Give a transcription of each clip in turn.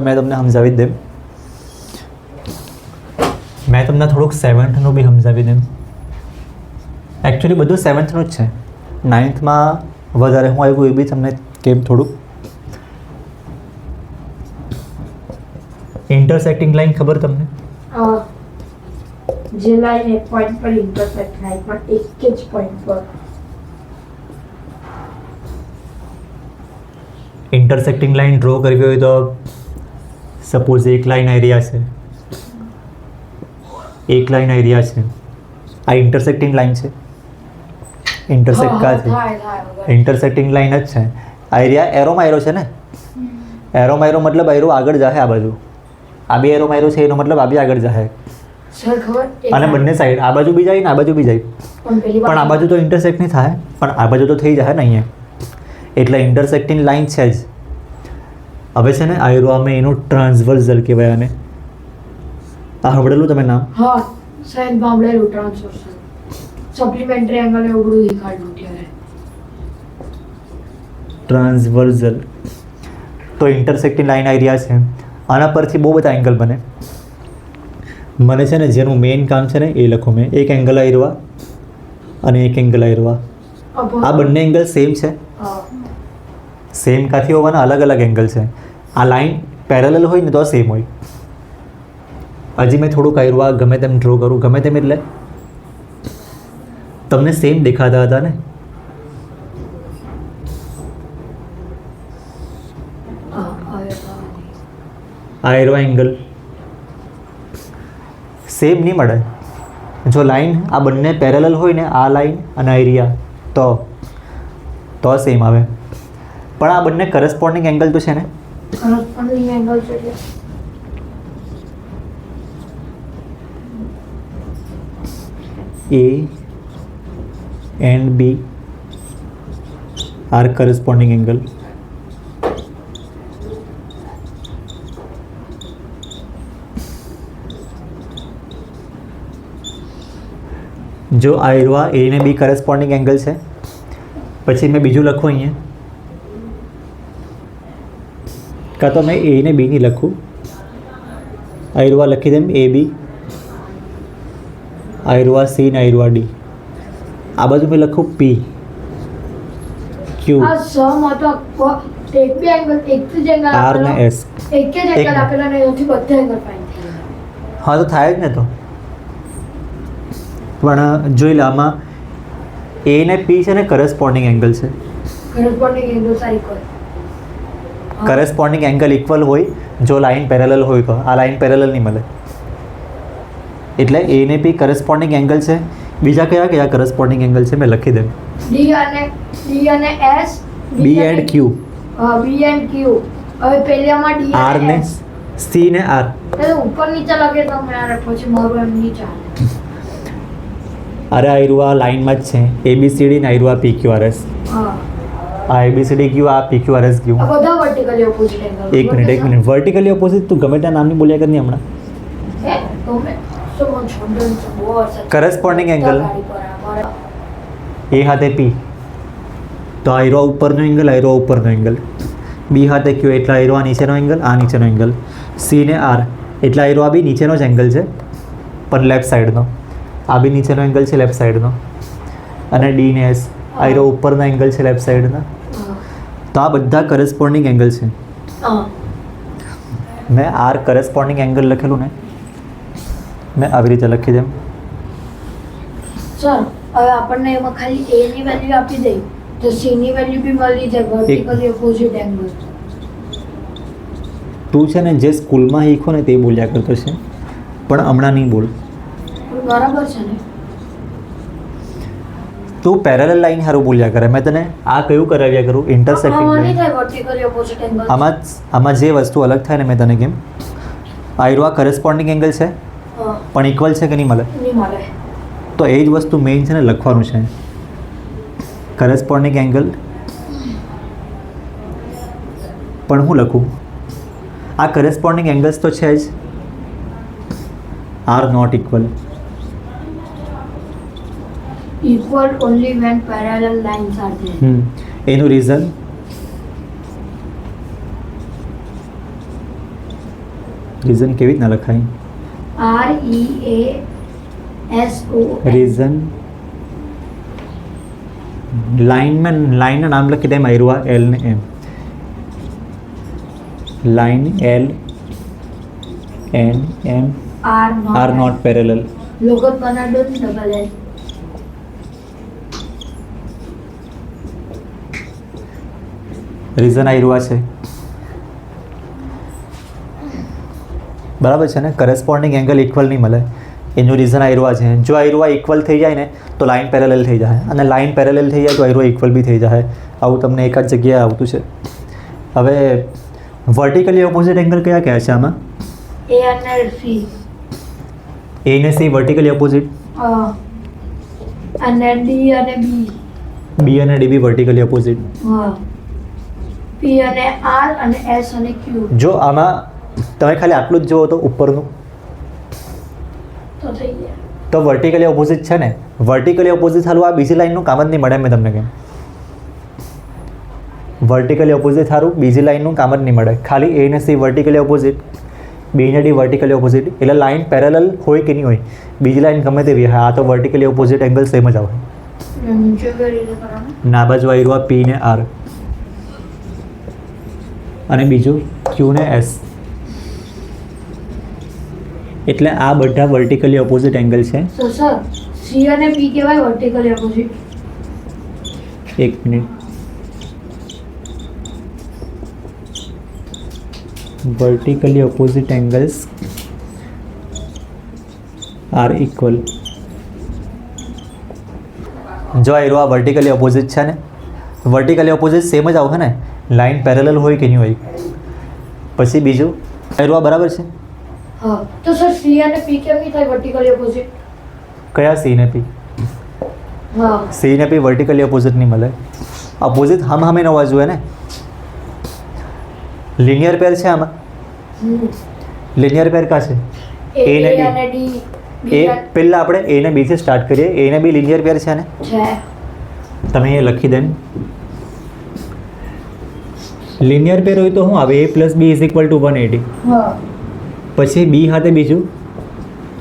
मैं તમને સમજાવી દેમ. મેં તમને થોડુંક સેવન્થનું બી સમજાવી દેમ. એકચ્યુઅલી બધું સેવન્થનું જ છે. નાઇન્થમાં વધારે હું આવ્યું એ બી તમને કેમ થોડુંક. ઇન્ટરસેક્ટિંગ લાઈન ખબર તમને? જે લાઈન એક પોઈન્ટ પર ઇન્ટરસેક્ટ થાય પણ એક જ પોઈન્ટ પર. ઇન્ટરસેક્ટિંગ લાઈન ડ્રો કરવી હોય તો સપોઝ એક લાઈન એરિયા છે, એક લાઈન એરિયા છે, આ ઇન્ટરસેક્ટિંગ લાઈન છે. ઇન્ટરસેક્ટ કા છે? ઇન્ટરસેક્ટિંગ લાઈન જ છે. આ એરિયા એરો માર્યો છે ને, એરો માર્યો મતલબ એરો આગળ જાય આ બાજુ, આ બી એરો માર્યો છે એનો મતલબ આ બી આગળ જાય. અને બંને સાઈડ આ બાજુ બી જાય ને આ બાજુ બી જાય, પણ આ બાજુ તો ઇન્ટરસેક્ટ નહીં થાય, પણ આ બાજુ તો થઈ જાય ને અહીંયા. એટલે ઇન્ટરસેક્ટિંગ લાઈન છે જ. હવે છે ને આયરો અમે એનું ટ્રાન્સવર્સલ કહેવાય. આને આ સાંભળેલું તમે નામ? હા સાહેબ સાંભળેલું. ટ્રાન્સવર્સલ સપ્લિમેન્ટરી એંગલ એવું બધું શીખવાડ્યું ત્યારે. ટ્રાન્સવર્સલ તો ઇન્ટરસેક્ટિંગ લાઈન એરિયા છે. આના પરથી બહુ બધા એંગલ બને. મને છે ને જેનું મેઇન કામ છે ને એ લખું મેં. એક એંગલ આયરવા અને એક એંગલ આયરવા. આ બંને એંગલ સેમ છે. સેમ કાથી હોવાના અલગ અલગ એંગલ છે. આ લાઈન પેરેલલ હોય ને તો સેમ હોય. હજી મેં થોડુંક આયરવા ગમે તેમ ડ્રો કરું, ગમે તેમ એટલે તમને સેમ દેખાતા હતા ને. આયરવા એંગલ સેમ નહીં મળે. જો લાઈન આ બંને પેરેલલ હોય ને, આ લાઈન અને એરિયા, તો સેમ આવે. પણ આ બંને કરસ્પોન્ડિંગ એંગલ તો છે ને. કરસ્પોન્ડિંગ એંગલ છે A and B are corresponding angle. જો આયરવા A ને B કરસ્પોન્ડિંગ એંગલ છે, પછી મેં બીજું લખું અહીંયા, કાં તો મેં A ને B ની લખું, આયરવા લખી દેમ AB, આયરવા C ને આયરવા D. આ બાજુ મેં લખું P Q આ સમ હતો એક બે એંગલ, એક જ એંગલ R ને S. એક જ એંગલ આપેલા ને એથી બધા એંગલ ફાઇન્ડ થાય. હા તો થાય જ ને. તો પણ જોઈ લે આમાં A ને P છે ને કરસ્પોન્ડિંગ એંગલ છે. કરસ્પોન્ડિંગ એંગલ સારી કોઈ કરસ્પોન્ડિંગ એંગલ ઇક્વલ હોય જો લાઈન પેરેલલ હોય તો. આ લાઈન પેરેલલ નહીં મળે. એટલે A ને P કરસ્પોન્ડિંગ એંગલ છે. બીજા કયા કયા કરસ્પોન્ડિંગ એંગલ છે મેં લખી દઉં. D અને S, B and Q. B and Q. હવે પહેલામાં D R અને ને S. C ને R. એટલે ઉપર નીચે લગે તમે યાર, પછી મારું એમ નહીં ચાલે. અરે આયરુઆ લાઈનમાં જ છે. ABCD ને આયરુઆ PQRS. હા આ ABCD ક્યુ, આ PQRS ક્યુ. આ બધા વર્ટિકલી ઓપોઝિટ એંગલ. એક મિનિટ વર્ટિકલી ઓપોઝિટ. તું ગમે ત્યાં નામની બોલ્યા કર નહીં હમણાં. કરસ્પોન્ડિંગ એંગલ A હાથે P તો આયરો ઉપરનો એંગલ, આયરો ઉપરનો એંગલ. B હાથે Q એટલે આયરો આ નીચેનો એંગલ, આ નીચેનો એંગલ. C ને R એટલે આયરો આ બી નીચેનો જ એંગલ છે પણ લેફ્ટ સાઈડનો. આ બી નીચેનો એંગલ છે લેફ્ટ સાઈડનો. અને D ને S આયરો ઉપરનો એંગલ છે લેફ્ટ સાઈડના. તો આ બધા કરસ્પોન્ડિંગ એંગલ છે. મેં R કરસ્પોન્ડિંગ એંગલ લખેલું ને, મેં આવી રીતે લખી દેમ. સર હવે આપણને એમાં ખાલી A ની વેલ્યુ આપી દઈ તો C ની વેલ્યુ બી મળી જાય. Vertically opposite angle. તું છે ને જે સ્કૂલમાં શીખો ને તે બોલ્યા કરતો છે, પણ હમણાં નહીં બોલ. બરાબર છે ને? તું પેરેલલ લાઈન હારું બોલ્યા કરે. મેં તને આ કયું કરાવ્યા કરું? Intersecting line. Vertically opposite angle. આમાં જે વસ્તુ અલગ થાય ને મેં તને કેમ, આયરો આ કરસ્પોન્ડિંગ એંગલ છે પણ ઇક્વલ છે કે નહીં મળે? નહીં મળે. તો એ જ વસ્તુ મેઇન છે ને લખવાનું છે. કરસ્પોન્ડિંગ એંગલ પણ હું લખું, આ કરસ્પોન્ડિંગ એંગલ્સ તો છે જ, are not equal. equal only when parallel lines are there. એનું રીઝન રીઝન કેવી રીતના લખાય? REASO રીઝન લાઈનના નામ લખી દે આવ્યું આ એલ ને M. Line L N M R not parallel. લોગો બનાડો ડબલ એલ. રીઝન આવ્યું છે બરાબર છે ને. કરસ્પોન્ડિંગ એંગલ ઇક્વલ નહીં મળે એનું રીઝન આયરવા છે. જો આયરવા ઇક્વલ થઈ જાય ને તો લાઈન પેરેલલ થઈ જાય, અને લાઈન પેરેલલ થઈ જાય તો આયરવા ઇક્વલ બી થઈ જાય. આવું તમને એક જ જગ્યાએ આવતું છે. હવે વર્ટિકલી ઓપોઝિટ એંગલ કયા કયા છે આમાં? A અને C. એ ને સી વર્ટિકલી ઓપોઝિટ, અને D અને B. બી અને D B vertically opposite. P અને R અને S અને Q. જો આમાં તમે ખાલી આટલું જ જુઓ તો ઉપરનું તો થઈ ગયા. તો વર્ટિકલી ઓપોઝિટ છે ને. વર્ટિકલી ઓપોઝિટ સારું આ બીજી લાઈનનું કામ જ નહીં મળે. મેં તમને કેમ વર્ટિકલી ઓપોઝિટ સારું બીજી લાઈનનું કામ જ નહીં મળે. ખાલી એ ને સી વર્ટિકલી ઓપોઝિટ, બી ને ડી વર્ટિકલી ઓપોઝિટ, એટલે લાઈન પેરેલલ હોય કે નહીં હોય, બીજી લાઈન ગમે તેવી હોય, આ તો વર્ટિકલી ઓપોઝિટ એંગલ સેમ જ આવે. નીચે કઈ રીતે કરવાનું? ના બાજુ આવ્યું પી ને આર, અને બીજું ક્યુ ને એસ. એટલે આ બધા વર્ટિકલી ઓપોઝિટ એંગલ છે. તો સર C અને P કહેવાય વર્ટિકલી ઓપોઝિટ. એક minute. Vertically opposite angles are equal. જો આ વર્ટિકલી ઓપોઝિટ છે ને, વર્ટિકલી ઓપોઝિટ સેમ જ આવશે ને, લાઈન પેરેલલ હોય કે નહીં હોય. પછી બીજું આ બરાબર છે. હા તો સર C અને P કેમ નહીં થાય વર્ટિકલી ઓપોઝિટ? કયા સી ને પી? હા સી ને પી વર્ટિકલી ઓપોઝિટ નહીં મળે. ઓપોઝિટ હમ હમે ન હોવા જોઈએ ને. લિનિયર પેર છે આમાં. લિનિયર પેર કા છે? A A ને D. અને D. એ પહેલાં આપણે એ ને બીથી સ્ટાર્ટ કરીએ. એ ને બી લિનિયર પેર છે ને. છે. તમે એ લખી દે. લિનિયર પેર હોય તો શું આવે? A plus B is equal to 180. હા પછી બી હાથે બીજું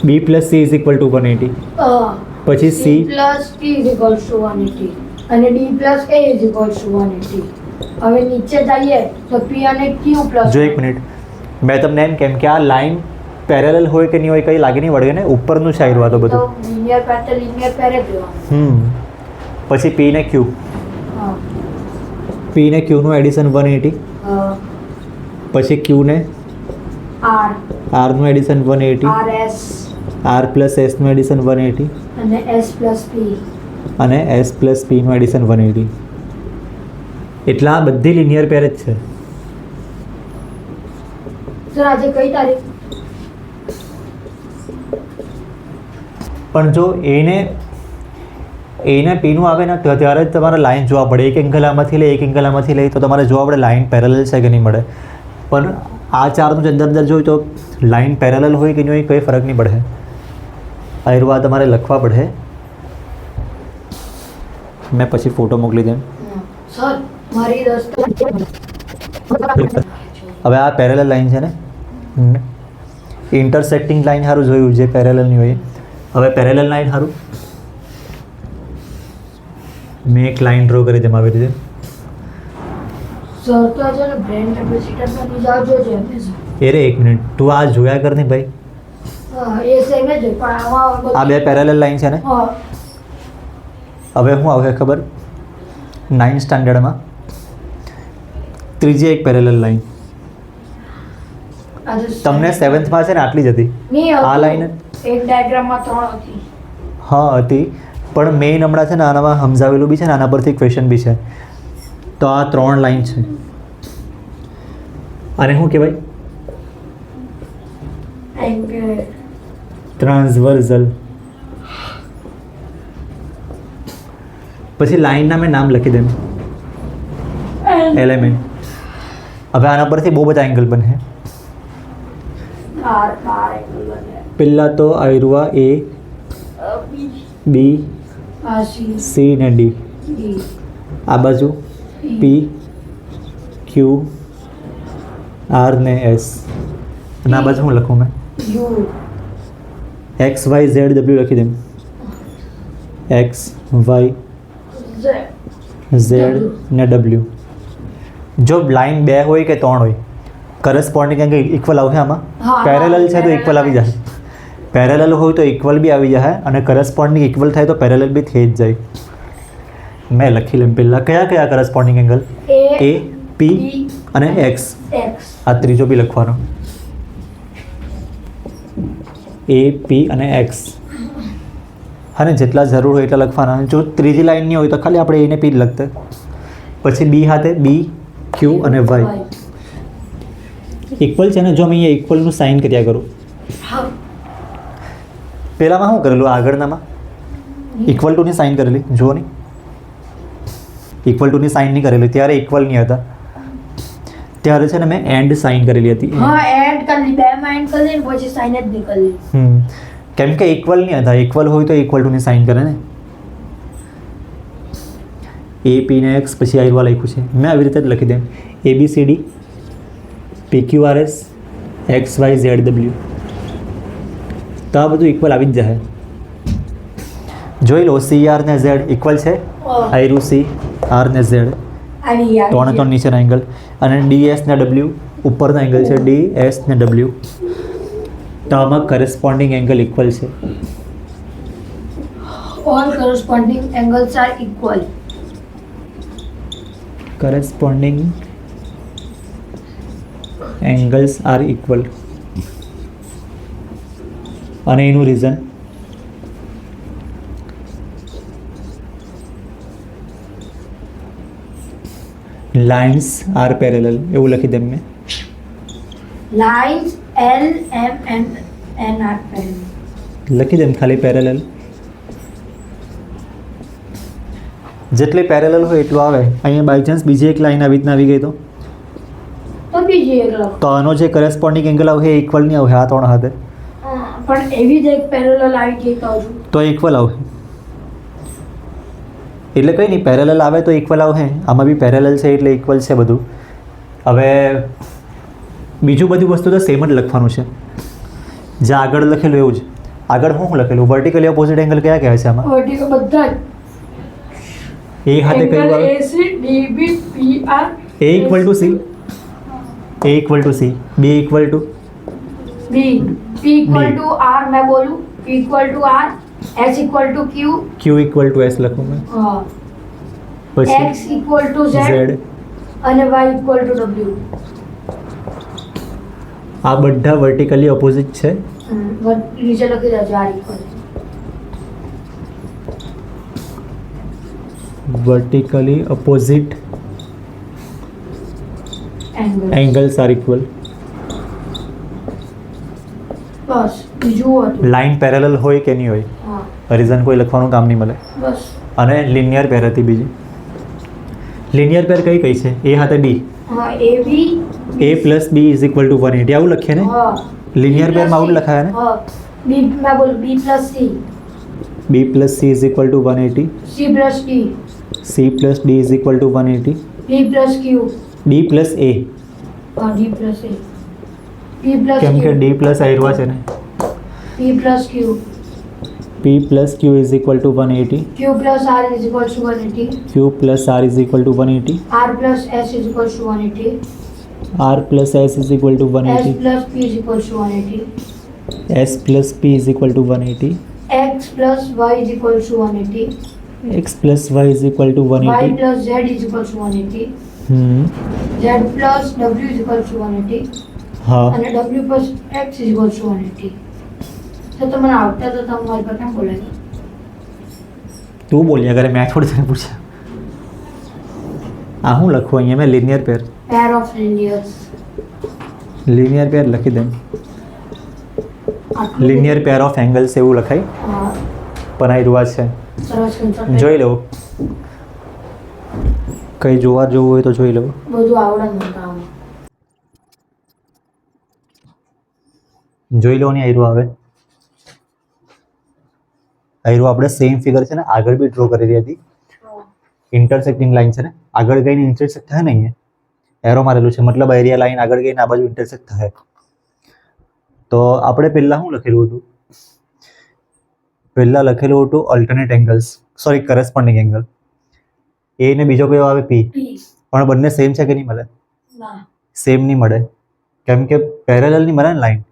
B plus C is equal to 180. પછી C C plus T is equal to 180 અને D plus A is equal to 180. હવે નીચે જઈએ તો P અને Q પ્લસ. જો એક મિનિટ, મેં તમને એમ કેમ કે આ લાઈન પેરેલલ હોય કે નહીં હોય કંઈ લાગી નહીં વળગે ને, ઉપરનું છે આવ્યું આ તો બધું. લિનિયર પેર તો લિનિયર પેર જ જોવાનું. પછી પી ને ક્યુ, હા પી ને ક્યુનું એડિશન 180. પછી ક્યુ ને R આરનું એડિશન 180, RS આર પ્લસ એસનું એડિશન 180, અને S પ્લસ P. અને એસ પ્લસ પીનું એડિશન 180. એટલે આ બધી લિનિયર પેર જ છે. સર આજે કઈ તારીખ? પણ જો એને પીનું આવે ને તો ત્યારે જ તમારે લાઈન જોવા પડે. એક એંગલ આમાંથી લે, એક એંગલ આમાંથી લે તો તમારે જોવા પડે લાઈન પેરેલલ છે કે નહીં મળે. પણ આ ચારનું જ અંદર જોયું તો લાઈન પેરેલલ હોય કે નહીં હોય કંઈ ફરક નહીં પડે. આ તમારે લખવા પડે. મેં પછી ફોટો મોકલી દઉં. સર મારી દોસ્તો હવે આ પેરેલલ લાઈન છે ને, ઇન્ટરસેક્ટિંગ લાઈન સારું જોયું જે પેરેલલ નહીં હોય. હવે પેરેલલ લાઈન સારું મેં એક લાઈન ડ્રો કરી તેમાં આવી રીતે. સર તો આજે બ્રેન કેપેસિટરમાં ની જાવ જોજે એમને સર. એ રે એક મિનિટ, તું આ જોયા કર ને ભાઈ. હા એ સેમ જ હોય, પણ આમાં આ બે પેરેલલ લાઈન છે ને. હા હવે શું આવશે ખબર? 9th સ્ટાન્ડર્ડમાં ત્રીજી એક પેરેલલ લાઈન આજે તમને 7thમાં છે ને આટલી જ હતી. નહીં આ હતું. લાઈન એક ડાયાગ્રામમાં 3 હતી. હા હતી, પણ મેઇન હમણાં છે ને આનામાં સમજાવેલું બી છે ને, આના પરથી ક્વેશ્ચન બી છે. તો આ 3 લાઈન છે. આને શું કહેવાય? એંગલ ટ્રાન્સવર્ઝલ. પછી લાઈનના મેં નામ લખી દઉં. એલિમેન્ટ. હવે આના પરથી બહુ બધા એંગલ બને. બાર એંગલ બને. પહેલાં તો આયરુઆ એ બી આ C સી ને ડી. D આ બાજુ પી ક્યુ આર ને એસ. અને આ બાજુ હું લખું મેં U X Y Z W લખી દઉં એક્સ વાય ઝેડ ને ડબલ્યુ. જો લાઈન 2 હોય કે 3 હોય કરસ્પોન્ડિંગ એંગલ ઇક્વલ આવશે આમાં. હા, પેરેલલ છે તો parallel ઇક્વલ આવી જાય. પેરેલલ હોય તો ઇક્વલ બી આવી જાય અને કરસ્પોન્ડિંગ ઇક્વલ થાય તો પેરેલલ બી થઈ જ જાય. મેં લખી લઉં પહેલાં કયા કયા કરસ્પોન્ડિંગ એંગલ એ પી અને એક્સ. એક્સ આ ત્રીજો બી લખવાનો એ પી અને એક્સ. અને જેટલા જરૂર હોય એટલા લખવાના. જો ત્રીજી લાઈન નહીં હોય તો ખાલી આપણે એને પી જ લખતા. પછી બી હાથે બી ક્યુ અને વાય ઇક્વલ છે ને. જો મેં અહીંયા ઇક્વલનું સાઇન કર્યા કરું. હા પહેલાંમાં શું કરેલું આગળનામાં ઇક્વલ ટુની સાઇન કરેલી. જુઓ નહીં ઇક્વલ ટુની સાઇન નહીં કરેલી ત્યારે ઇક્વલ નહીં હતા. ત્યારે છે ને મેં એન્ડ સાઇન કરેલી હતી. હા એડ કરી બે માં એડ કરી ને પછી સાઇન જ નીકળી. કેમ કે ઇક્વલ નહીં હતા. ઇક્વલ હોય તો ઇક્વલ ટુની સાઇન કરે ને. એ પી ને એક્સ પછી આઈવા લખ્યું છે મેં આવી રીતે જ લખી દઉં ABCD PQRS XYZ W. તો આ બધું ઇક્વલ આવી જ જાય. જોઈ લો CR ને Z ઇક્વલ છે. આયરું C R ને Z આવી ગયા ત્રણે ત્રણ નીચેના એંગલ અને DS ને W ઉપરના એંગલ છે DS ને W. તો આમાં કરસ્પોન્ડિંગ એંગલ ઇક્વલ છે. all corresponding angles are equal. Corresponding angles are equal. અને એનું રીઝન લાઇન્સ આર પેરેલલ એવું લખી દઉં મેં. Lines L M N N are parallel. લખી દઉં ખાલી પેરેલલ. જેટલી પેરેલલ હોય એટલું આવે. અહીંયા બાય ચાન્સ બીજી એક લાઈન આવી રીતના આવી ગઈ તો બીજી એક લખો. તો આનો જે કરસ્પોન્ડિંગ એંગલ આવે એ ઇક્વલ નહીં આવે. આ ત્રણ હાથે પણ એવી જ એક પેરેલલ આવી ગઈ તો હજુ તો ઇક્વલ આવે. એટલે કંઈ નહીં પેરેલલ આવે તો ઇક્વલ આવે. આમાં બી પેરેલલ છે એટલે ઇક્વલ છે બધું. હવે બીજું બધી વસ્તુ તો સેમ જ લખવાનું છે જે આગળ લખેલું એવું જ. આગળ શું લખેલું વર્ટિકલી ઓપોઝિટ એંગલ કયા કહેવાય છે આમાં? વર્ટિકલ બધા જ એ હાથે કયું આવે? AC DB PR A equal to C A equal to C B equal to B P equal to R मैं बोलूं P equal to R S equal to Q Q equal to S લખું મેં. પછી X equal to Z Z. અને Y equal to W. આ બધા vertically opposite છે. નીચે લખી દેજો R equal vertically opposite angle. Angles are equal. બસ બીજું હતું લાઇન પેરેલલ હોય કે નહીં હોય હા રીઝન કોઈ લખવાનું કામ નહીં મળે. બસ અને લિનિયર પેર હતી બીજી. લિનિયર પેર કઈ કઈ છે? એ હાથે બી હા AB A plus B is equal to 180 આવું લખીએ ને. હા લિનિયર પેરમાં આવું જ લખાય ને. હા B मैं बोलूं B plus C B plus C is equal to 180 C plus D C plus D is equal to 180 D plus Q D plus A હા D plus A P plus કેમ કે Q ડી પ્લસ આયરવા છે ને. P plus Q P plus Q is equal to 180 Q plus R is equal to 180 Q plus R is equal to 180 R plus S is equal to 180 R plus S is equal to S 180 plus P is equal to 180 S plus P is equal to 180 X plus Y is equal to 180 X plus Y is equal to Y 180. plus Z is equal to 180 Z plus W is equal to 180 હા અને W plus X is equal to 180 તો તમને આવતા તો તમે મારી પર કેમ બોલાય તું બોલ્યા કરે મેં થોડી તને પૂછ્યા. આ હું લખું અહીંયા મેં linear pair. pair of linears linear pair લખી દઉં. આટલું લિનિયર પેર ઓફ એંગલ્સ એવું લખાય હા પણ આ રૂવા છે. સરસ concept. જોઈ લો કંઈ જોવા જોવું હોય તો જોઈ લો. બધું આવડે મને કામ જોઈ લો ને આયરું આવે. આયરું આપણે સેમ ફિગર છે ને આગળ બી ડ્રો કરેલી હતી. ઇન્ટરસેક્ટિંગ લાઈન છે ને આગળ ગઈને ઇન્ટરસેક્ટ થાય ને અહીંયા એરો મારેલું છે મતલબ એરિયા લાઈન આગળ ગઈને આ બાજુ ઇન્ટરસેક્ટ થાય. તો આપણે પહેલાં શું લખેલું હતું? પહેલાં લખેલું હતું alternate angles, sorry corresponding angle. એ ને બીજો કયો આવે પી. P. પણ બંને સેમ છે કે નહીં મળે? ના. સેમ નહીં મળે, કેમ કે પેરેલલ નહીં મળે ને લાઈન.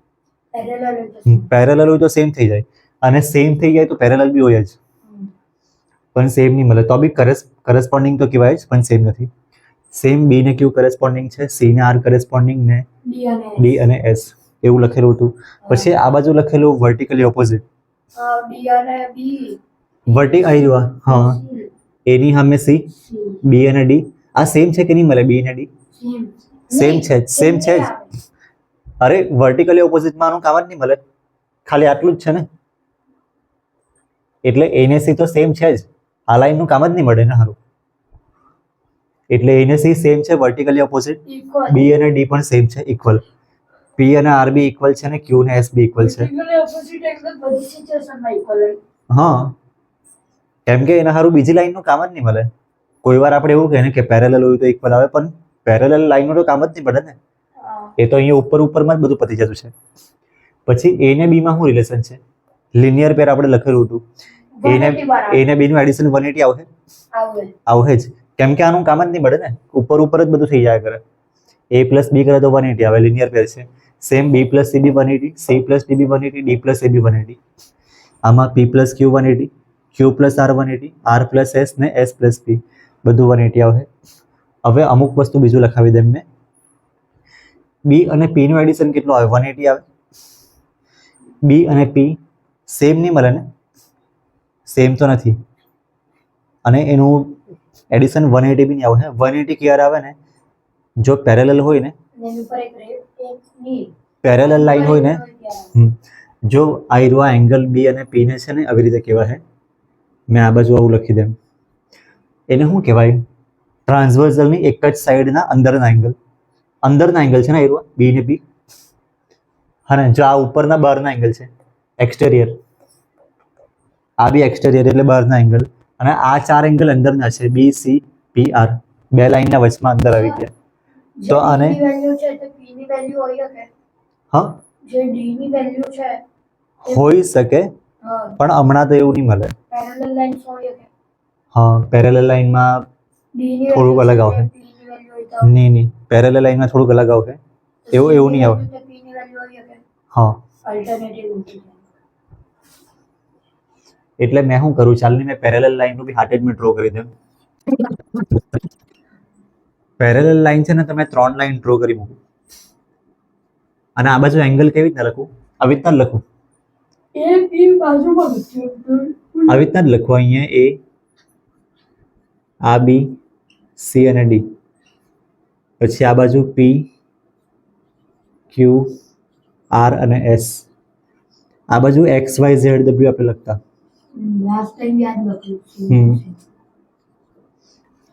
Parallel એટલે પેરેલલ હોય તો સેમ થઈ જાય, અને સેમ થઈ જાય તો પેરેલલ બી હોય જ, પણ સેમ નહીં મળે. તો બી કરસ્પોન્ડિંગ તો કહેવાય જ, પણ સેમ નથી. સેમ બી ને ક્યુ કરસ્પોન્ડિંગ છે, સી ને આર કરસ્પોન્ડિંગ ને D અને S. ડી અને એસ એવું લખેલું હતું. પછી આ બાજુ લખેલું વર્ટિકલી ઓપોઝિટ. D અને B. આવ્યું હા, C. એની સામે સી, C. બી અને ડી. આ સેમ છે કે નહીં મળે? બી અને ડી Same. સેમ નહીં, છે જ, સેમ છે જ. આવે. અરે વર્ટિકલી ઓપોઝિટમાં આનું કામ જ નહીં મળે, ખાલી આટલું જ છે ને. એટલે એને સી તો સેમ છે જ, આ લાઈનનું કામ જ નહીં મળે ને હારું. એટલે એને સી સેમ છે વર્ટિકલી ઓપોઝિટ, Equal. બી અને ડી પણ સેમ છે ઇક્વલ, પી અને આર બી ઇક્વલ છે ને ક્યુ ને એસ બી ઇક્વલ છે. Vertically opposite angle બધી સિચ્યુએશનમાં equal હોય. હા, કેમ કે એના હારું બીજી લાઈનનું કામ જ નહીં મળે. કોઈ વાર આપણે એવું કહે ને કે પેરેલલ હોય તો ઇક્વલ આવે, પણ પેરેલલ લાઈનનું તો કામ જ નહીં પડે ને. એ તો અહીંયા ઉપરમાં જ બધું પતી જતું છે. પછી એ ને બી માં શું રિલેશન છે? લિનિયર પેર આપણે લખેલું હતું. એ ને બી નું એડિશન 180 આવશે, આવે. આવશે જ, કેમ કે આનું કામ જ નહીં મળે ને, ઉપર જ બધું થઈ જાય કરે. એ પ્લસ બી કરે તો 180 આવે, લિનિયર પેર છે. Same B plus C B 180, C plus D B 180, D plus A B 180. આમાં P plus Q 180, Q plus R 180, R plus S ને એસ પ્લસ પી બધું 180 આવશે. હવે અમુક વસ્તુ બીજું લખાવી દે મેં. બી અને પી નું એડિશન કેટલું આવે? 180 આવે. બી અને પી સેમ નહીં મળે ને, સેમ તો નથી, અને એનું એડિશન 180 બી નહીં આવે. 180 ક્યારે આવે ને? જો પેરેલલ હોય ને, અને એની ઉપર એક ની પેરેલલ લાઈન હોય ને, જો આ એંગલ બી અને પી ને છે ને આવી રીતે કહેવાય. મેં આ બાજુ આવું લખી દેમ, એને શું કહેવાય? ટ્રાન્સવર્સલની એક જ સાઈડના અંદરના એંગલ છે ને આયરુઆ બી ને પી. હા ને, જો આ ઉપરના બહારના એંગલ છે એક્સટેરિયર, આ બી એક્સટેરિયર એટલે બહારના એંગલ, અને આ ચાર એંગલ અંદરના છે બી સી પી આર, બે લાઈનના વચમાં અંદર આવી ગયા. તો આને જે D ની વેલ્યુ છે તે P ની વેલ્યુ હોય કે? હા જે D ની વેલ્યુ છે હોઈ શકે, હા, પણ હમણાં તો એવું નહીં મળે. પેરેલલ લાઇન્સ હોય કે? હા, પેરેલલ લાઈનમાં D ની થોડુંક value અલગ છે, આવશે. P ની વેલ્યુ હોય તો નહીં, પેરેલલ લાઈનમાં થોડુંક અલગ આવશે, એવું C એવું ની નહીં આવે. value તો P ની વેલ્યુ હોય કે? હા, Alternative ઉઠી જાય. એટલે મેં શું કરું, ચાલની મેં પેરેલલ લાઈનનું બી હાથે જ મેં ડ્રો કરી દઉં. પેરેલલ લાઈન છે ને, તમે 3 લાઈન ડ્રો કરી મૂકું, અને આ બાજુ એંગલ કેવી રીતના લખું? આવી રીતના જ લખું, A P બાજુમાં છે. આવી રીતના જ લખું. અહીંયા એ, આ બી, સી અને ડી, પછી આ બાજુ પી ક્યુ આર અને એસ, આ બાજુ એક્સ વાય ઝેડ ડબલ્યુ આપણે લખતા. લાસ્ટ ટાઈમ યાદ લખ્યું હમ.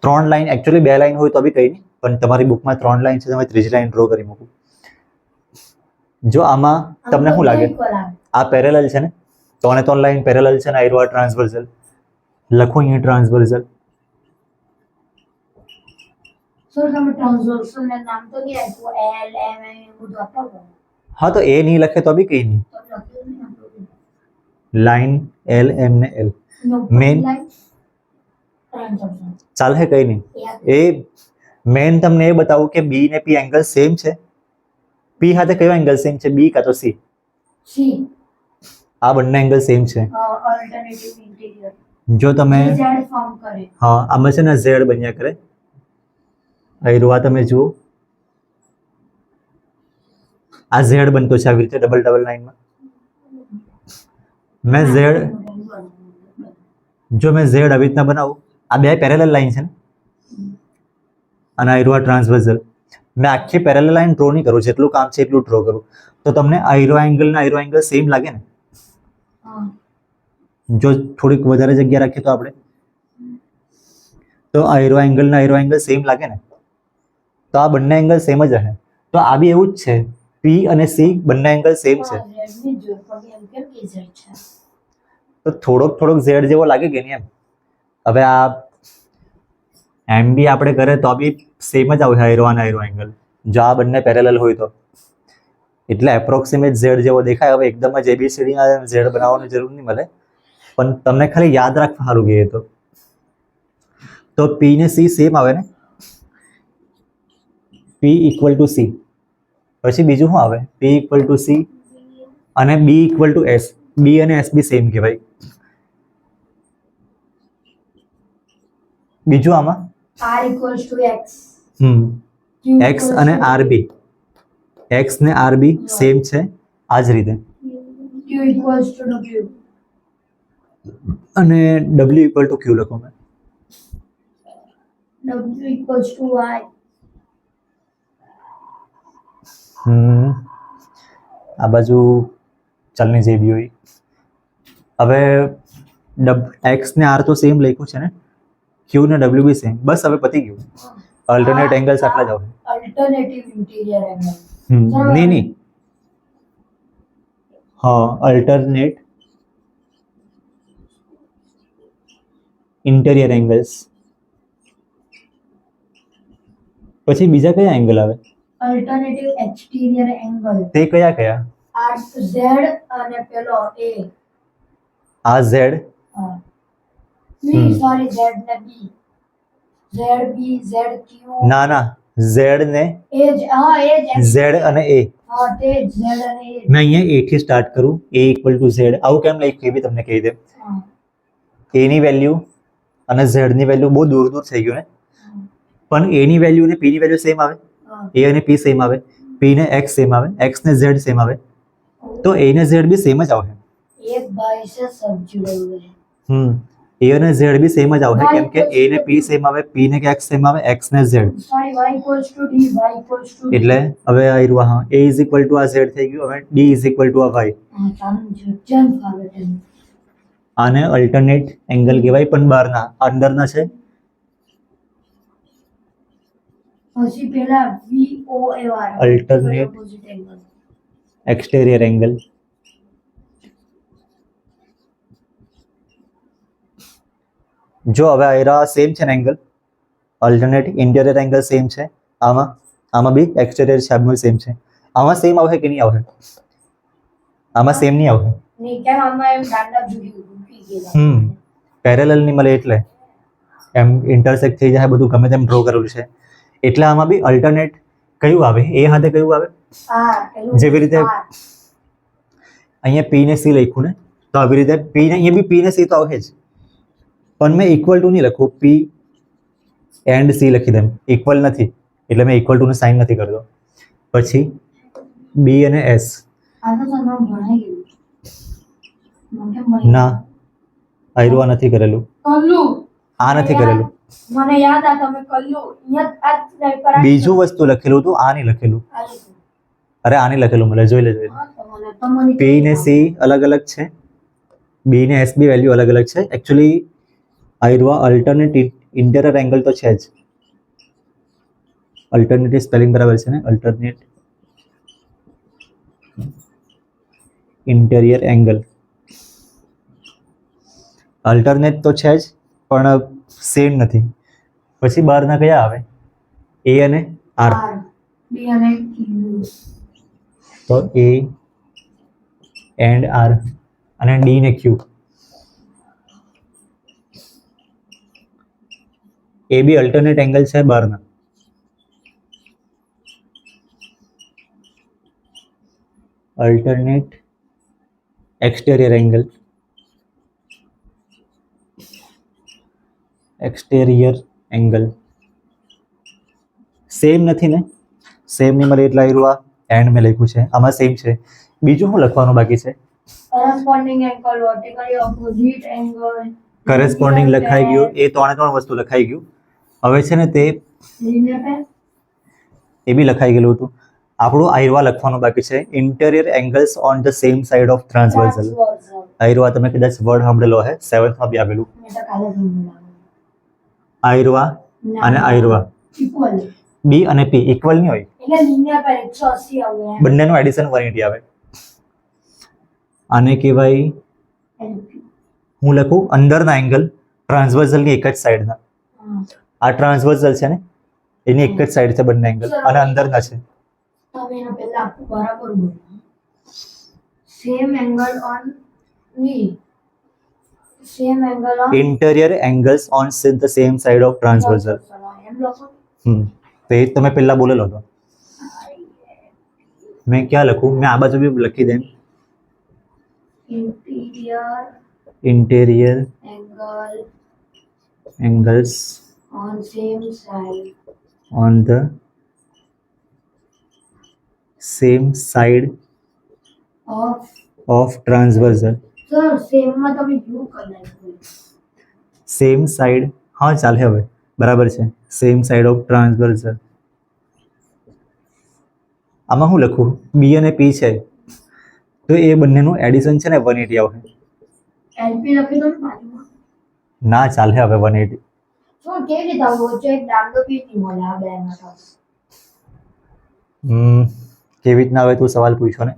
3 લાઈન, એકચ્યુઅલી 2 લાઈન હોય તો બી કંઈ નહીં, પણ તમારી બુકમાં 3 લાઈન છે, તમે ત્રીજી લાઈન ડ્રો કરી મૂકું. જો આમાં તમને શું લાગે? આ પેરેલલ છે ને, 3 લાઈન પેરેલલ છે ને, આયરો આ ટ્રાન્સવર્સલ લખું, અહીંયા ટ્રાન્સવર્સલ. સર તમે ટ્રાન્સવર્સલ ના નામ તો નહીં આપ્યું, L M એ બધું આપો. હા, તો એ નહીં લખે તો બી કંઈ નહીં. તો લખ્યું નહીં આપણું. લાઈન એલ એમ ને એલ Main. ટ્રાન્સવર્સલ ચાલે, કંઈ નહીં. એ મેન તમને એ બતાવું કે બી ને પી એંગલ સેમ છે. પી સાથે કયો એંગલ સેમ છે? બી કાં તો સી? C આ બંને એંગલ સેમ છે. ઓલ્ટરનેટિવ ઇન્ટિરિયર જો તમે Z ફોર્મ કરે. હા, આમાં છે ને ઝેડ બન્યા કરે. આયરો આ તમે જુઓ, આ ઝેડ બનતો છે આવી રીતે ડબલ લાઈનમાં. મેં ઝેડ આવી રીતના બનાવું, આ બે પેરેલલ લાઈન છે ને, અને આયરો આ ટ્રાન્સવર્સલ. મેં આખી પેરેલલ લાઈન ડ્રો નહીં કરું, જેટલું કામ છે એટલું ડ્રો કરું. તો તમને આયરો એંગલ સેમ લાગે ને? હા, જો થોડીક વધારે જગ્યા રાખીએ તો આપણે, તો આયરો એંગલ સેમ લાગે ને? તો આ બંને એંગલ સેમ જ હશે. તો આ બી એવું જ છે, પી અને સી બંને એંગલ સેમ છે. Z ની જરૂર પડી એમ કેમ કે Z છે. તો થોડોક ઝેડ જેવો લાગે કે નહીં એમ? હવે આ એમ બી આપણે કરે તો બી સેમ જ આવશે આયરો એંગલ, જો આ બંને પેરેલલ હોય તો. એટલે એપ્રોક્સિમેટ ઝેડ જેવો દેખાય. હવે એકદમ જ એબીસીડી ઝેડ બનાવવાની જરૂર નહીં મળે, પણ તમને ખાલી યાદ રાખવા સારું ગઈએ તો પી ને સી સેમ આવે ને, પી ઇક્વલ ટુ સી. પછી બીજું શું આવે? પી ઇક્વલ ટુ સી અને બી ઇક્વલ ટુ એસ. બી અને એસ બી સેમ કહેવાય. બીજું આમાં R equals to X. X અને આર બી, એક્સ ને આર બી સેમ છે. આ જ રીતે Q equals to W. અને ડબલ્યુ ઇક્વલ ટુ ક્યુ લખો મેં. W equals to Y. આ બાજુ ચાલની જે બી હોય. હવે એક્સ ને આર તો સેમ લખ્યું છે ને, ક્યુ ને ડબલ્યુ બી સેમ. બસ હવે પતી ગયું. અલ્ટરનેટ એંગલ્સ આટલા જ આવે. Alternative interior angle. નહીં હા, અલ્ટરનેટ ઇન્ટેરિયર એંગલ્સ. પછી બીજા કયા એંગલ આવે? Alternative exterior angle. તે કયા કયા? આ Z અને પેલો A. આ ઝેડ, હા. નહીં સોરી, Z ને B. ZB, ZQ. ના ઝેડ ને એ જ હા એ જ ઝેડ અને એ. હા તે જ Z અને A. મેં અહીંયા એ થી સ્ટાર્ટ કરું. એ ઇક્વલ ટુ ઝેડ. આવું કેમ લખ્યું એ બી તમને કહી દે. હા. એ ની વેલ્યુ અને ઝેડ ની વેલ્યુ બહુ દૂર દૂર થઈ ગયું ને, પણ એ ની વેલ્યુ અને પી ની વેલ્યુ સેમ આવે. હા. એ અને પી સેમ આવે, પી ને એક્સ સેમ આવે, એક્સ ને ઝેડ સેમ આવે, તો એ ને ઝેડ બી સેમ જ આવે. एक बाई से सब जुड़े हुए हैं. એ અને ઝેડ બી સેમ જ આવે કેમ કે એ ને પી સેમ આવે, પી ને એક્સ સેમ આવે, એક્સ ને Z. Sorry, y equals to D, y equals to D. એટલે હવે આ રહ્યું હા, એ ઇઝ ઇક્વલ ટુ આ ઝેડ થઈ ગયું. હવે ડી ઇઝ ઇક્વલ ટુ આ વાય. હા ચાલુ છે જેમ ફાવે તેમ. આને અલ્ટરનેટ એંગલ કહેવાય, પણ બહારના અંદરના છે. પછી પેલા VOAR Alternate. opposite angle. Exterior angle. જો હવે આ સેમ છે ને angle, alternate interior angle same છે. આમાં બી એક્સટેરિયર છે, આમાં સેમ છે. આમાં સેમ આવશે કે નહીં આવશે? આમાં સેમ નહીં આવશે. નહીં કેમ આમાં એમ દાંડા ઝૂકી ગયેલા. પેરેલલ નહીં મળે એટલે એમ ઇન્ટરસેક્ટ થઈ જાય, બધું ગમે તેમ ડ્રો કરેલું છે એટલે આમાં બી અલ્ટરનેટ કયું આવે? એ હાથે કયું આવે? પેલું જેવી રીતે R. અહીંયા પી ને સી લખ્યું ને, તો આવી રીતે પી ને અહીંયા બી પી ને સી તો આવે જ, પણ મેં ઇક્વલ ટુ નહીં લખું, પી એન્ડ સી લખી દેમ. ઇક્વલ નથી એટલે મેં ઇક્વલ ટુ નું સાઇન નથી કરતો. પછી બી અને એસ. આ તો તમે ભણાઈ ગયું. મને મળી ના, આયરું આ નથી કરેલું, કલ્લું. આ નથી કરેલું. મને યાદ આ તમે કલ્લું અહીંયા આ પેપર બીજું વસ્તુ લખેલું હતું, આ નહીં લખેલું. અરે આ નહીં લખેલું, મને જોઈ લેજો. પી ને સી અલગ અલગ છે, બી ને એસ બી વેલ્યુ અલગ અલગ છે. એકચ્યુઅલી આયરું અલ્ટરનેટ ઇન્ટિરિયર એંગલ તો છે જ. અલ્ટરનેટિવ સ્પેલિંગ બરાબર છે ને? Alternate interior angle. અલ્ટરનેટ તો છે જ પણ સેમ નથી. પછી બહારના કયા આવે? એ અને આર. બી અને Q. તો એ એન્ડ આર અને ડી ને Q. A B alternate angle છે બહારના. Alternate exterior angle. Exterior angle same નથી ને? સેમ નહીં મળે એટલે આવ્યું આ એન્ડ મેં લખ્યું છે. આમાં સેમ છે. બીજું શું લખવાનું બાકી છે? corresponding angle, vertically opposite angle. કરેસ્પોન્ડિંગ લખાઈ ગયું. એ ત્રણ વસ્તુ લખાઈ ગયું. હવે છે ને તે linear pair. એ બી લખાઈ ગયેલું હતું. આપણું આયરવા લખવાનું બાકી છે. Interior angles on the same side of transversal. Transversal. આયરવા તમે કદાચ વર્ડ સાંભળેલો હે, 7th માં બી આવેલું. મેં તો કાલે સમજાવ્યું. આયરવા અને આયરવા Equal. બી અને પી ઇક્વલ નહીં હોય, એટલે linear pair 180 આવે એમ. બંનેનું એડિશન 180 આવે. આને કહેવાય, LP. હું લખું અંદરના એંગલ ટ્રાન્સવર્સલની એક જ સાઈડના. હા. આ ટ્રાન્સવર્સલ છે ને, એની એક જ સાઈડ છે બંને એંગલ, અને અંદરના છે. તમે એના પહેલા આખું બરાબર બોલો. સેમ એંગલ ઓન ની same angle on interior angles on the same side of transversal. એમ લખો. તો એ તમે પહેલા બોલેલો હતો. મેં ક્યાં લખું? મેં આ બાજુ બી લખી દેમ. Interior interior angle angles on same side on the same side of of transversal. sir same માં તમે યુ કરી નાખ્યું. સેમ સાઇડ, હા ચાલે હવે બરાબર છે. Same side of transversal. આમાં હું લખું? બી અને પી છે તો એ બંનેનું એડિશન છે ને 180 આવશે. એલપી લખી દો ને બાજુમાં. ના ચાલે હવે 180. શું કેવી રીતે આવું વચ્ચે એક દાંડો બી નહીં મળે આ બે માં તો. કેવી રીતના આવે તું સવાલ પૂછ્યો ને.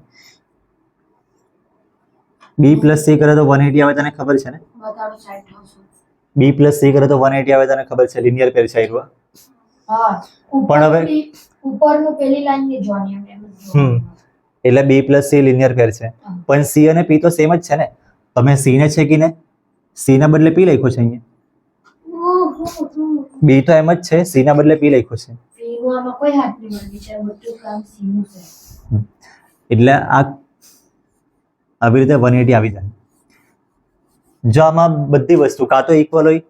બી પ્લસ સી કરે તો 180 આવે તને ખબર છે ને. બતાડો સાઈડ થશે. બી પ્લસ સી કરે તો 180 આવે તને ખબર છે. લિનિયર પેર છે આયરવા. હા પણ હવે ઉપરનું પેલી લાઈન ની જોવાની એમ એટલે બી પ્લસ સી લિનિયર પેર છે. પણ સી અને પી તો સેમ જ છે ને. તમે સી ને છેકીને સી ના બદલે પી લખ્યો છે અહીંયા. બી તો એમ જ છે, સી ના બદલે પી લખ્યો છે. સીનું આમાં કોઈ હાથ નહીં મળે છે બધું કામ સીનું છે. એટલે આ આવી રીતે 180 આવી જાય. જો આમાં બધી વસ્તુ કાં તો ઇક્વલ હોય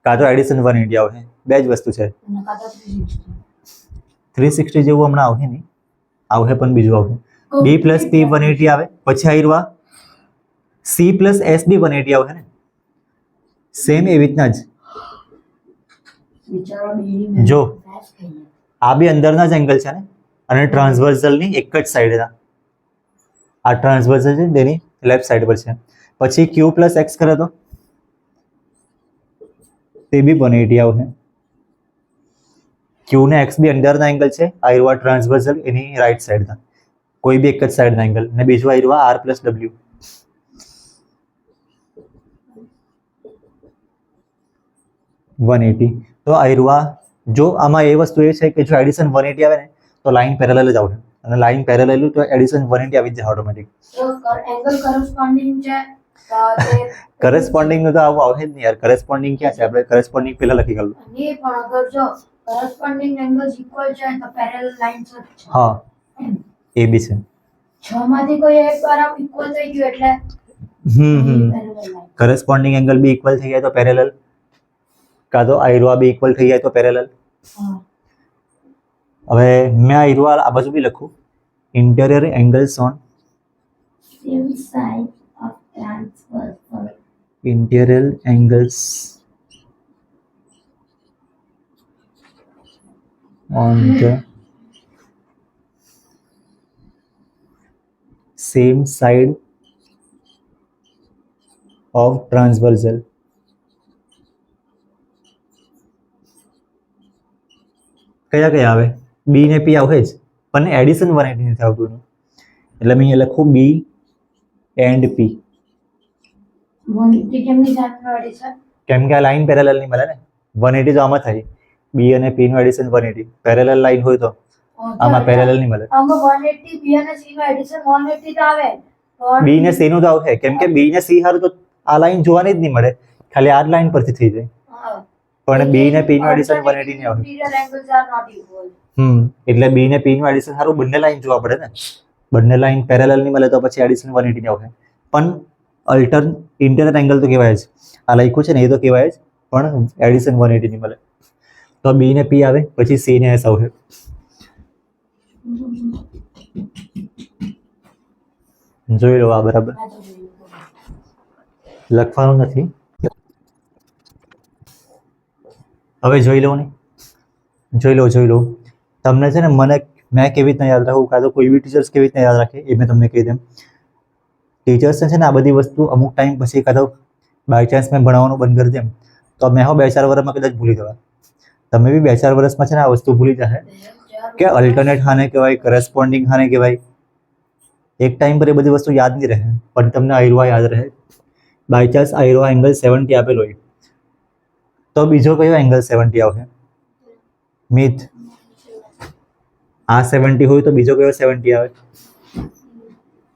કાં તો એડિશન 180 આવે. બે જ વસ્તુ છે. અને કાકા 360 360 જેવું હમણાં આવશે નહીં, આવશે પણ બીજું આવશે. બી પ્લસ પી 180 આવે. પછી આયરવા સી પ્લસ એસ બી 180 આવશે ને. સેમ એવી રીતના જ વિચારો બીની જો મેચ થઈ જાય. આ બી અંદરના જ એંગલ છે ને અને ટ્રાન્સવર્સલની એક જ સાઈડ. આ ટ્રાન્સવર્સલ છે તેની લેફ્ટ સાઈડ પર છે. પછી ક્યુ પ્લસ એક્સ કરે તો તે બી 180 આવશે. ક્યુ ને એક્સ બી અંદરના એંગલ છે. આયરવા ટ્રાન્સવર્સલ એની રાઈટ સાઈડના કોઈ બી એક જ સાઈડના એંગલ. અને બીજું આયરવા આર પ્લસ ડબલ્યુ. તો આયરવા જો આમાં એ વસ્તુ એ છે કે જો એડિશન 180 આવે ને તો લાઈન પેરેલલ જ આવશે. અને લાઈન પેરેલલ તો એડિશન 180 આવી જ જાય ઓટોમેટિક. તો એંગલ કરસ્પોન્ડિંગ છે તો તે કરસ્પોન્ડિંગ નું તો આવું આવશે જ નહીં યાર. કરસ્પોન્ડિંગ ક્યાં છે? આપણે કરસ્પોન્ડિંગ પહેલા લખી ગયેલું. નહીં પણ અગર જો કરસ્પોન્ડિંગ એંગલ્સ ઇક્વલ છે તો પેરેલલ લાઇન્સ જ છે. હા એ બી છે. 6 માંથી કોઈ એક બરાબર ઇક્વલ થઈ ગયું એટલે પેરેલલ લાઇન. કરસ્પોન્ડિંગ એંગલ બી ઇક્વલ થઈ જાય તો પેરેલલ, કાં તો આયરવા બી ઇક્વલ થઈ જાય તો પેરેલલ. હા હવે મેં આયરવા આ બાજુ બી લખું. Interior angles on same side of transversal interior angles on the same side of transversal. કયા કયા આવે? બી ને પી આવે જ પણ એડિશન 180 નથી આવતું એનું. એટલે મેં અહીંયા લખું બી એન્ડ પી. 180 કેમની જાતનો એડિશન? કેમ કે આ લાઈન પેરેલલ નહીં મળે ને. 180 તો આમાં થાય. બી અને પી નું એડિશન 180. પેરેલલ લાઈન હોય તો આમાં પેરેલલ નહીં મળે. આમાં 180 બી અને સી નું એડિશન 180 તો આવે બી ને સી નું તો આવશે કેમ કે બી ને સી હારું તો આ લાઈન જોવાની જ નહીં મળે. ખાલી આ લાઈન પરથી થઈ જાય. પણ બી ને પી નું એડિશન 180 નહીં આવે. Interior angles are not equal. એટલે બી ને પી નું એડિશન સારું બંને લાઈન જોવા પડે ને. બંને લાઈન પેરેલલ નહીં મળે તો પછી એડિશન 180 આવશે. પણ અલ્ટર ઇન્ટેરિયર એંગલ તો કહેવાય જ. આ લખ્યું છે ને એ તો કહેવાય જ પણ એડિશન 180 નહીં મળે. તો બી ને પી આવે પછી સી ને એસ આવશે. જોઈ લો આ બરાબર લખવાનું નથી. હવે જોઈ લો ને, જોઈ લો તમને છે ને મને મેં કેવી રીતના યાદ રાખું કાં તો કોઈ બી ટીચર્સ કેવી રીતના યાદ રાખે એ મેં તમને કહી દેમ. ટીચર્સને છે ને આ બધી વસ્તુ અમુક ટાઈમ પછી કાં તો બાય ચાન્સ મેં ભણાવવાનું બંધ કરી દેમ તો મેં 2-4 વર્ષમાં કદાચ ભૂલી જવા. તમે બી 2-4 વર્ષમાં છે ને આ વસ્તુ ભૂલી જશે કે અલ્ટરનેટ હાને કહેવાય, કરસ્પોન્ડિંગ હાને કહેવાય. એક ટાઈમ પર એ બધી વસ્તુ યાદ નહીં રહે પણ તમને આયરવા યાદ રહે. બાય ચાન્સ આયરવા એંગલ 70 આપેલો હોય તો બીજો કયો એંગલ 70 આવશે? મિથ. આ 70 હોય તો બીજો કયો 70 આવે?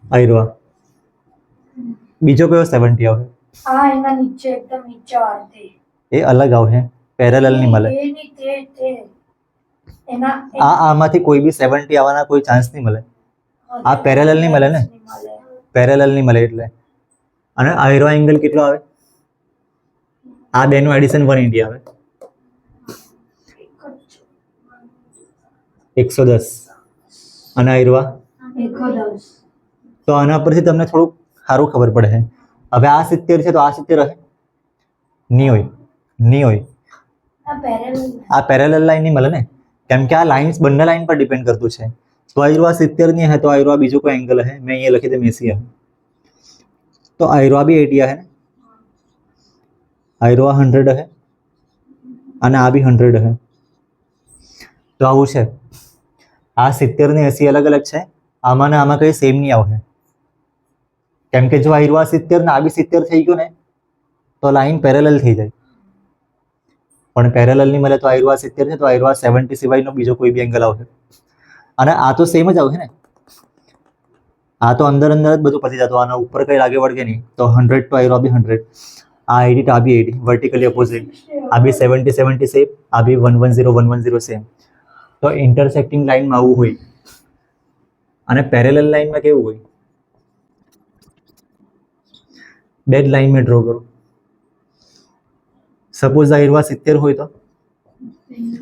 આયરો બીજો કયો 70 આવે? આ એના નીચે એકદમ નીચે વાળતી એ અલગ આવશે, પેરેલલ નહીં મળે. એ ની તે એના આમાંથી કોઈ બી 70 આવવાના કોઈ ચાન્સ નહીં મળે. આ પેરેલલ નહીં મળે ને, પેરેલલ નહીં મળે એટલે. અને આયરો એંગલ કેટલો આવે? આ બેનું એડિશન 180 આવે, 110. અને આયરો 110. તો આના પરથી તમને થોડુંક સારું ખબર પડે છે. હવે આ 70 છે તો આ 70 હશે? નહીં હોય, નહીં હોય. આ પેરેલલ લાઈન નહીં મળે ને, કેમ કે આ લાઇન્સ બંને લાઈન પર ડિપેન્ડ કરતું છે. તો આયરો 70 નહીં હે તો આયરો બીજો કોઈ એંગલ હે, મેં અહીંયા લખી દે 80 હે, તો આયરો બી 80 હે ને, આયરો 100 હે અને આ બી 100 હે. તો આવું છે. આ 70 ને 80 અલગ અલગ છે, આમાં ને આમાં કઈ સેમ નહીં આવશે. કેમ કે જો આયરો 70 ને આ બી 70 થઈ ગયો ને તો લાઈન પેરેલલ થઈ જાય, પણ પેરેલલ નહીં મળે તો આયરો 70 છે તો આયરો 70 સિવાયનો બીજો કોઈ બી એંગલ આવશે. અને આ તો સેમ જ આવશે ને, આ તો અંદર અંદર જ બધું પતી જતું, આના ઉપર કઈ લાગે વળગે નહીં. તો 100 તો આયરો બી 100, આ 80 તો આ બી 80, વર્ટિકલી ઓપોઝિટ. આ બી 70 સેમ, આ બી 110 સેમ. તો ઇન્ટરસેક્ટિંગ લાઈનમાં આવું હોય. અને પેરેલલ લાઈનમાં કેવું હોય? બે જ લાઈન મેં ડ્રો કરું. સપોઝ આ આયરો 70 હોય તો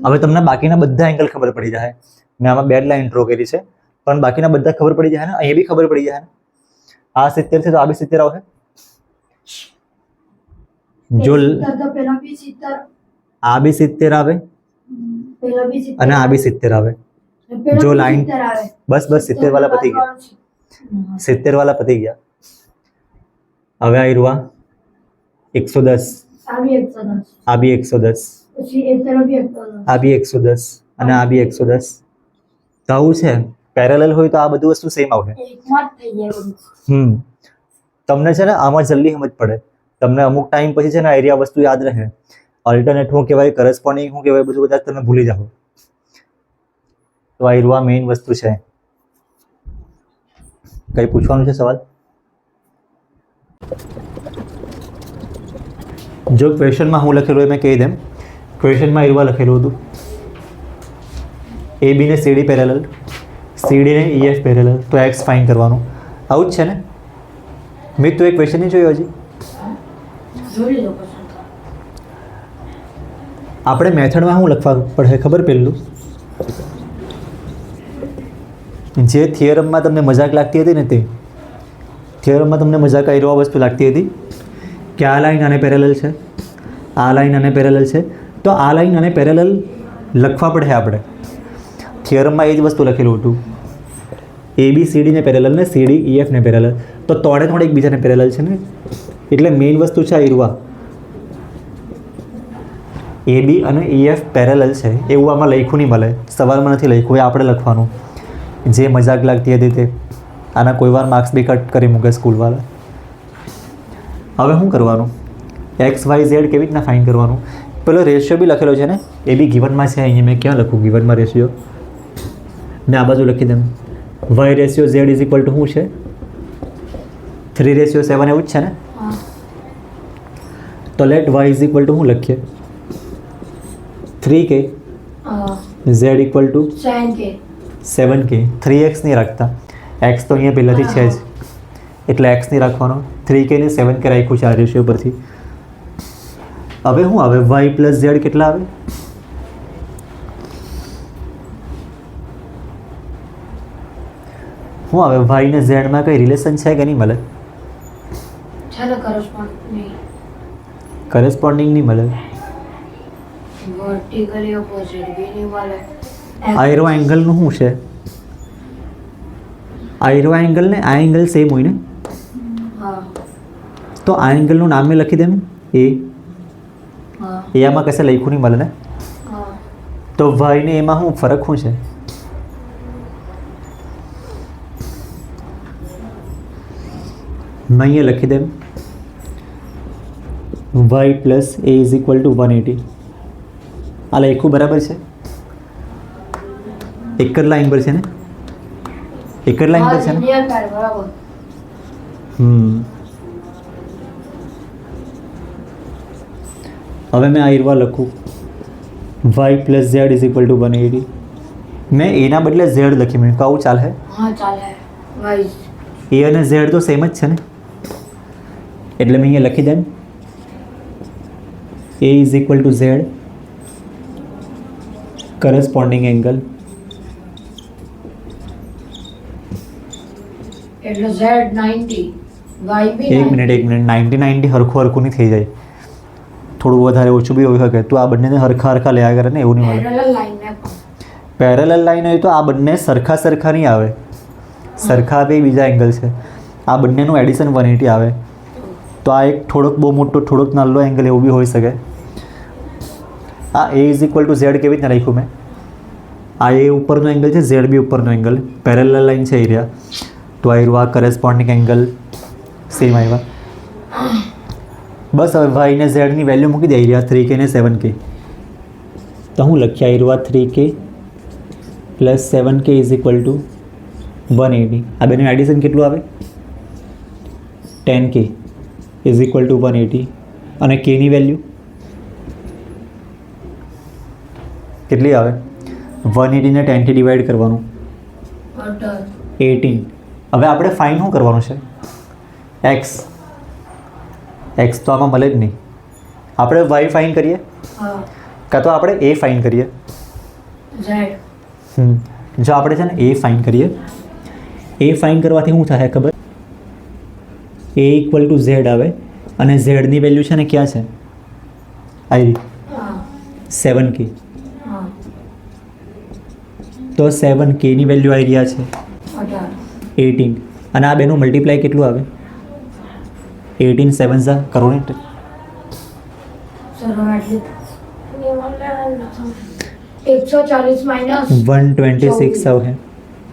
હવે તમને બાકીના બધા એંગલ ખબર પડી જાય. મેં આમાં બે જ લાઈન ડ્રો કરી છે, પણ બાકીના બધા ખબર પડી જાય ને, અહીંયા બી ખબર પડી જાય ને. આ 70 છે તો આ બી 70 આવશે. જો આ બી 70 આવે અને આ બી 70 આવે. જો લાઈન બસ 70 વાળા પતી ગયા, 70 વાળા પતી ગયા. હવે આયરો 110, આ બી 110, આ બી 110 અને આ બી 110. તો આવું છે. પેરેલલ હોય તો આ બધું વસ્તુ સેમ આવશે. તમને છે ને આમાં જલ્દી સમજ પડે. તમને અમુક ટાઈમ પછી છે ને એરિયા વસ્તુ યાદ રહે. ઓલ્ટરનેટ શું કહેવાય, કરસ્પોન્ડિંગ શું કહેવાય, બધું બધા તમે ભૂલી જાઓ. તો આયરો મેઇન વસ્તુ છે. કઈ પૂછવાનું છે સવાલ? જો ક્વેશ્ચનમાં હું લખેલું મેં કહી દેમ. ક્વેશ્ચનમાં આયરો લખેલું હતું એ બી ને સીડી પેરેલલ, સીડી ને EF પેરેલલ, તો એક્સ ફાઇન કરવાનું. આવું જ છે ને મિત? તો એ ક્વેશ્ચન નહીં જોયો હજી? આપણે મેથડમાં શું લખવા પડે ખબર? પહેલું જે થિયરમમાં તમને મજાક લાગતી હતી ને, તે થિયરમમાં તમને મજાક આયરો આ વસ્તુ લાગતી હતી કે આ લાઈન આને પેરેલલ છે, આ લાઈન આને પેરેલલ છે, તો આ લાઈન આને પેરેલલ લખવા પડે. આપણે થિયરમમાં એ જ વસ્તુ લખેલું હતું, ABCD ને પેરેલલ ને CD EF ને પેરેલલ. તો તોડે એકબીજાને પેરેલલ છે ને, એટલે મેઇન વસ્તુ છે આયરો. AB અને EF પેરેલલ છે એવું આમાં લખ્યું નહીં મળે, સવાલમાં નથી લખ્યું, એ આપણે લખવાનું. જે મજાક લાગતી હતી તે. આના કોઈ વાર માર્ક્સ બી કટ કરી મૂકે સ્કૂલવાળા. હવે શું કરવાનું? XY Z કેવી રીતના ફાઇન કરવાનું? પેલો રેશિયો બી લખેલો છે ને, એ બી ગિવનમાં છે. અહીંયા મેં ક્યાં લખું ગિવનમાં રેશિયો? મેં આ બાજુ લખી દઉં. Y ratio Z is equal to શું છે? 3:7 એવું જ છે ને? તો let Y is equal to શું લખીએ? 3K, Z equal to 7K. 3x નહીં રાખતા, x તો અહીંયા પહેલાંથી છે જ, એટલે x નહીં રાખવાનો. 3K ને 7K રાખ્યું છે આ રેશિયો પરથી. હવે શું આવે? Y પ્લસ Z કેટલા આવે? શું આવે? Y ને Z માં કઈ રિલેશન છે કે નહીં મળે? કરસ્પોન્ડિંગ નહીં મળે. આયરો એંગલનું શું છે? આયરો એંગલ ને આ એંગલ સેમ હોય ને, તો આ એંગલનું નામ મેં લખી દેમ એ. આમાં કશે લખ્યું નહીં મળે ને, તો Y ને એમાં શું ફરક શું છે? મેં અહીંયા લખી દેમ y plus a is equal to 180. આ લખ્યું બરાબર છે? એક જ લાઈન પર છે ને, એક જ લાઈન પર છે ને. linear pair, બરાબર. હવે મેં આ ઈરવા લખું y plus Z is equal to 180. મેં એના બદલે ઝેડ લખી મેં કહું ચાલે? હા ચાલે. વાઇઝ. એ અને ઝેડ તો સેમ જ છે ને, એટલે મેં અહીંયા લખી દેમ a is equal to Z corresponding angle. એટલે z 90, y બી એક મિનિટ 90 હરખું નહીં થઈ જાય, થોડું વધારે ઓછું બી હોઈ શકે. તો આ બંનેને હરખા લેવા કરે ને, એવું નહીં મળે. પેરેલલ લાઈન ને પેરેલલ લાઈન હોય તો આ બંને સરખા નહીં આવે, સરખા આવે એ બીજા એંગલ છે. આ બંનેનું એડિશન 180 આવે, તો આ એક થોડોક બહુ મોટો થોડોક નાનો એંગલ એવું બી હોઈ શકે. આ a is equal to Z કેવી રીતના લખ્યું મેં? આ એ ઉપરનો એંગલ છે, ઝેડ બી ઉપરનો એંગલ, પેરેલલ લાઈન છે એરિયા, તો આ એરિયા કરસ્પોન્ડિંગ એંગલ સેમ આવ્યા. બસ હવે y ને z ની વેલ્યુ મૂકી દે, એરિયા 3k ને 7k. તો હું લખ્યા area 3k plus 7k is equal to 180. આ બેનું એડિશન કેટલું આવે? 10k is equal to 180. અને k ની વેલ્યુ કેટલી આવે? 180 ને 10 થી ડિવાઈડ કરવાનું, 18. હવે આપણે ફાઇન શું કરવાનું છે? x તો આમાં મળે જ નહીં. આપણે y ફાઇન કરીએ કાં તો આપણે a ફાઇન કરીએ. જો આપણે છે ને a ફાઇન કરીએ, a ફાઇન કરવાથી શું થાય ખબર? a ઇક્વલ ટુ ઝેડ આવે અને ઝેડની વેલ્યુ છે ને ક્યાં છે? આવી 7k. તો 7k ની વેલ્યુ આવી રહ્યા છે 18. અને આ બેનું મલ્ટીપ્લાય કેટલું આવે? 18 7 ઝા કરો ને, 140 માઇનસ 126 આવે.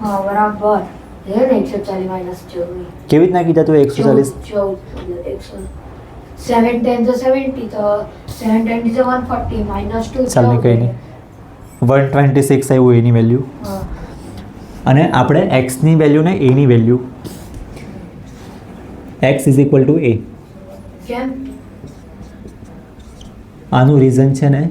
હા બરાબર. હે ને 140 માઇનસ 24. કેવી રીતના કીધા તું 140? 7 10 તો 70, તો 7 10 is 140 minus 2. ચાલ ને કંઈ નહીં, 126 આવ્યું એની વેલ્યુ. હા. અને આપણે એક્સની વેલ્યુ ને એની value, X is equal to A. કેમ? આનું રીઝન છે ને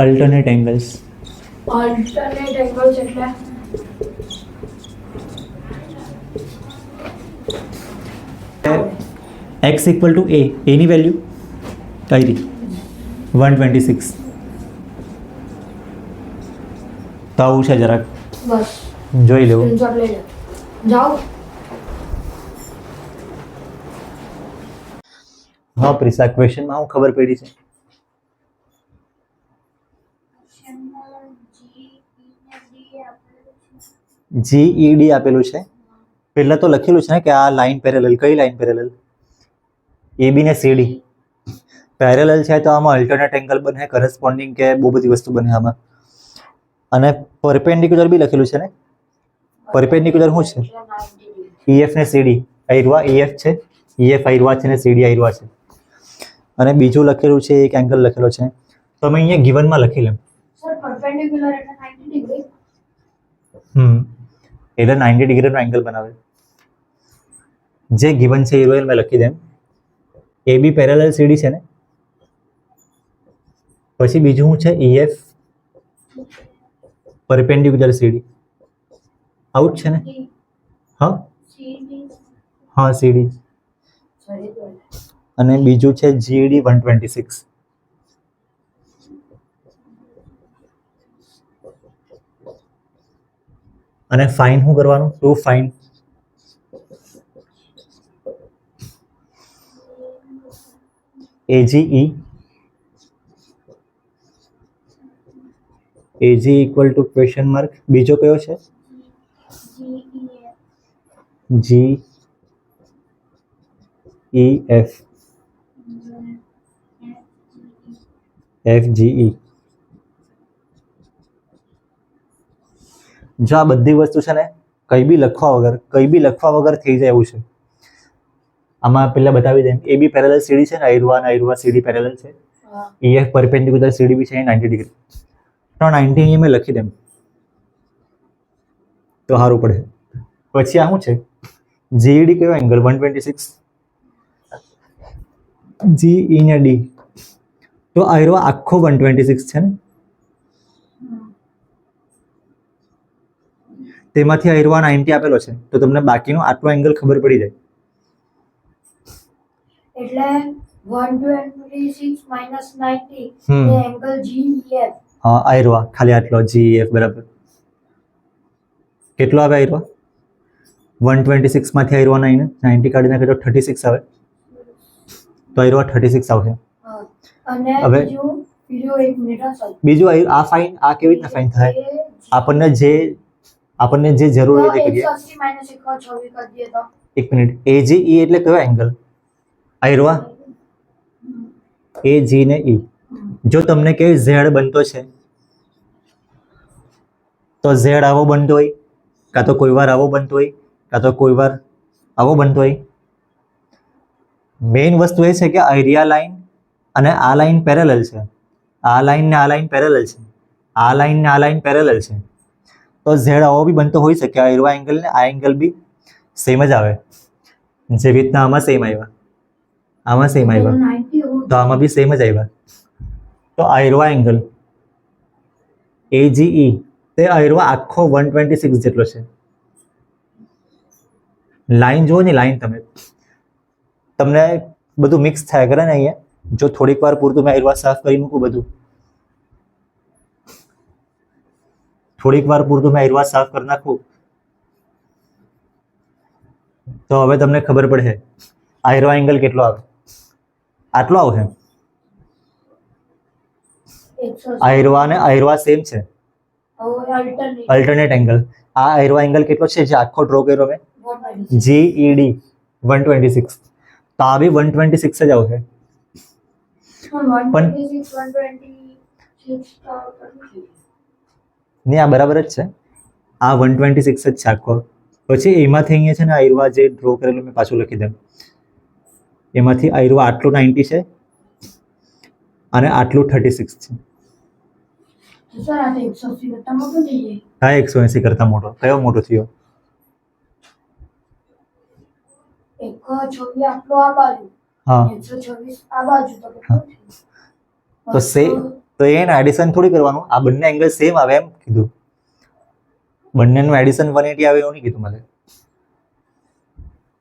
અલ્ટરનેટ એંગલ્સ. ઓલ્ટરનેટ એંગલ્સ એટલે એક્સ ઇક્વલ ટુ એ, એની વેલ્યુ કઈ રહી? 126. તો આવું છે, જરાક બસ જોઈ લેવું. સ્ક્રીનશોટ લઈ લે. જાઓ. હા પ્રિસા, ક્વેશ્ચનમાં હું ખબર પડી છે? GED આપેલું છે. પહેલાં તો લખેલું છે ને કે આ લાઈન પેરેલલ. કઈ લાઈન પેરેલલ? AB ને CD પેરેલલ છે, તો આમાં અલ્ટરનેટ એંગલ બને, કરસ્પોન્ડિંગ કે બહુ બધી વસ્તુ બને આમાં. અને પરપેન્ડિક્યુલર બી લખેલું છે ને. પરપેન્ડિક્યુલર શું છે? EF ને CD. આયરવા EF છે, EF આયરવા છે ને CD આયરવા છે. અને બીજું લખેલું છે, એક એંગલ લખેલો છે, તો અમે અહીંયા ગિવનમાં લખી લેમ. સર પરપેન્ડિક્યુલર એટલે 90 ડિગ્રી. એટલે 90 ડિગ્રીનો એંગલ બનાવે. જે ગિવન છે એ રોયલ મેં લખી દેમ. AB પેરેલલ CD છે ને, પછી બીજું શું છે? EF perpendicular CD. આઉટ છે ને? હા હા CD. અને બીજું છે GED 126. અને ફાઇન શું કરવાનું? To find AGE equal to question mark. બીજો કયો છે? GEF FGE. જો આ બધી વસ્તુ છે ને કંઈ બી લખવા વગર થઈ જાય એવું છે. આમાં પહેલા બતાવી દે. AB પેરેલલ CD છે ને, આયરવા CD પેરેલલ છે. હા EF પરપેન્ડિક્યુલર CDB છે 90 ડિગ્રી, તો 90 અહીંયા મેં લખી દેમ તો સારું પડે. પછી આ શું છે GED કયો એંગલ 126, GE ને D, તો આયરો આખો 126 છે ને, તેમાંથી આયરો 90 આપેલો છે, તો તમને બાકીનો આટલો એંગલ ખબર પડી જાય. એટલે 126 minus 90 હમ. એ એંગલ GEF. હા આયરો ખાલી આટલો GEF બરાબર. કેટલો આવે આયરો? 126 માંથી આયરો 90 કાઢી નાખે તો 36 આવે, તો આયરો 36 આવશે. હા. અને હવે- બીજું એક મિનિટ હા સર. બીજું આ ફાઇન, આ કેવી રીતના ફાઇન થાય? આપણને જે જરૂર હોય તે કરીએ. 180 minus 126 કરી દઈએ તો એક મિનિટ, AGE એટલે કયો એંગલ? આયરો AG ને E. જો તમને કે Z બનતો છે તો Z આવો બનતો હોય, કાં તો કોઈ વાર આવો બનતો હોય, કાં તો કોઈ વાર આવો બનતો હોય. મેઇન વસ્તુ એ છે કે આઈરિયા લાઈન અને આ લાઈન પેરેલલ છે, આ લાઈન ને આ લાઈન પેરેલલ છે, આ લાઈન ને આ લાઈન પેરેલલ છે, તો Z આવો બી બનતો હોઈ શકે. આયરો એંગલ ને આ એંગલ બી સેમ જ આવે, જેવી રીતના આમાં સેમ આવ્યા, આમાં સેમ આવ્યા, 90 હોવું તો આમાં બી સેમ જ આવ્યા. તો આયરો એંગલ AGE તે આયરો આખો 126 જેટલો છે. લાઈન જુઓ ને, લાઈન તમને બધું મિક્સ થાય કરે ને અહીંયા. જો થોડીક વાર પૂરતું મેં આયરો સાફ કરી મૂકું બધું, થોડીક વાર પૂરતું મેં આયરો સાફ કરી નાખું, તો હવે તમને ખબર પડે આયરો એંગલ કેટલો આવે. આટલો આવશે. 180. આયરવા અને આયરવા સેમ છે, હવે alternate અલ્ટરનેટ એંગલ. આ આયરવા એંગલ કેટલો છે જે આખો ડ્રો કર્યો મેં, 126. GED 126, તો આ બી 126 જ આવશે. 126 126 તો કેટલું? ને આ બરાબર જ છે, આ 126 જ છે આખો. પછી એમાંથી અહીંયા છે ને આયરવા જે ડ્રો કરેલું મેં પાછું લખી દઉં, એમાંથી આયરવા આટલું 90 છે અને આટલું 36 છે. તો સર આ તો 180 કરતા મોટું થઈ જાય. હા 180 કરતા મોટો. કયો મોટો થયો? 126 આટલો આ બાજુ, હા 126 આ બાજુ, તો કેટલું થયું? તો તો એને એડિશન થોડી કરવાનું, આ બંને એંગલ સેમ આવે એમ કીધું. બંનેનું એડિશન 180 આવે એવું નહીં કીધું મને.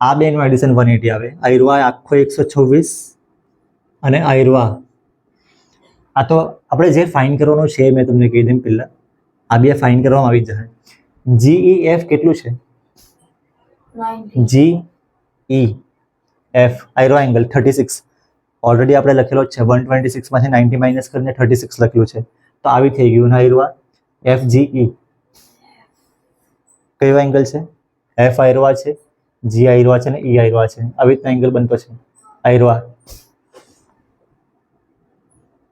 આ બેનું એડિશન 180 આવે. આયરવા આખો 126 અને આયરવા આ તો આપણે જે ફાઇન કરવાનું છે મેં તમને કહી દેમ પહેલા, આ બે ફાઇન કરવામાં આવી જ જશે. GEF કેટલું છે? 90. GEF આયરો એંગલ 36 ઓલરેડી આપણે લખેલો જ છે. 126 માંથી 90 માઇનસ કરીને 36 લખ્યું છે, તો આવી થઈ ગયું. આયરવા FGE કયો એંગલ છે? F આયરવા છે, G આયરવા છે ને E આયરવા છે. આવી રીતના એંગલ બનતો છે આયરવા.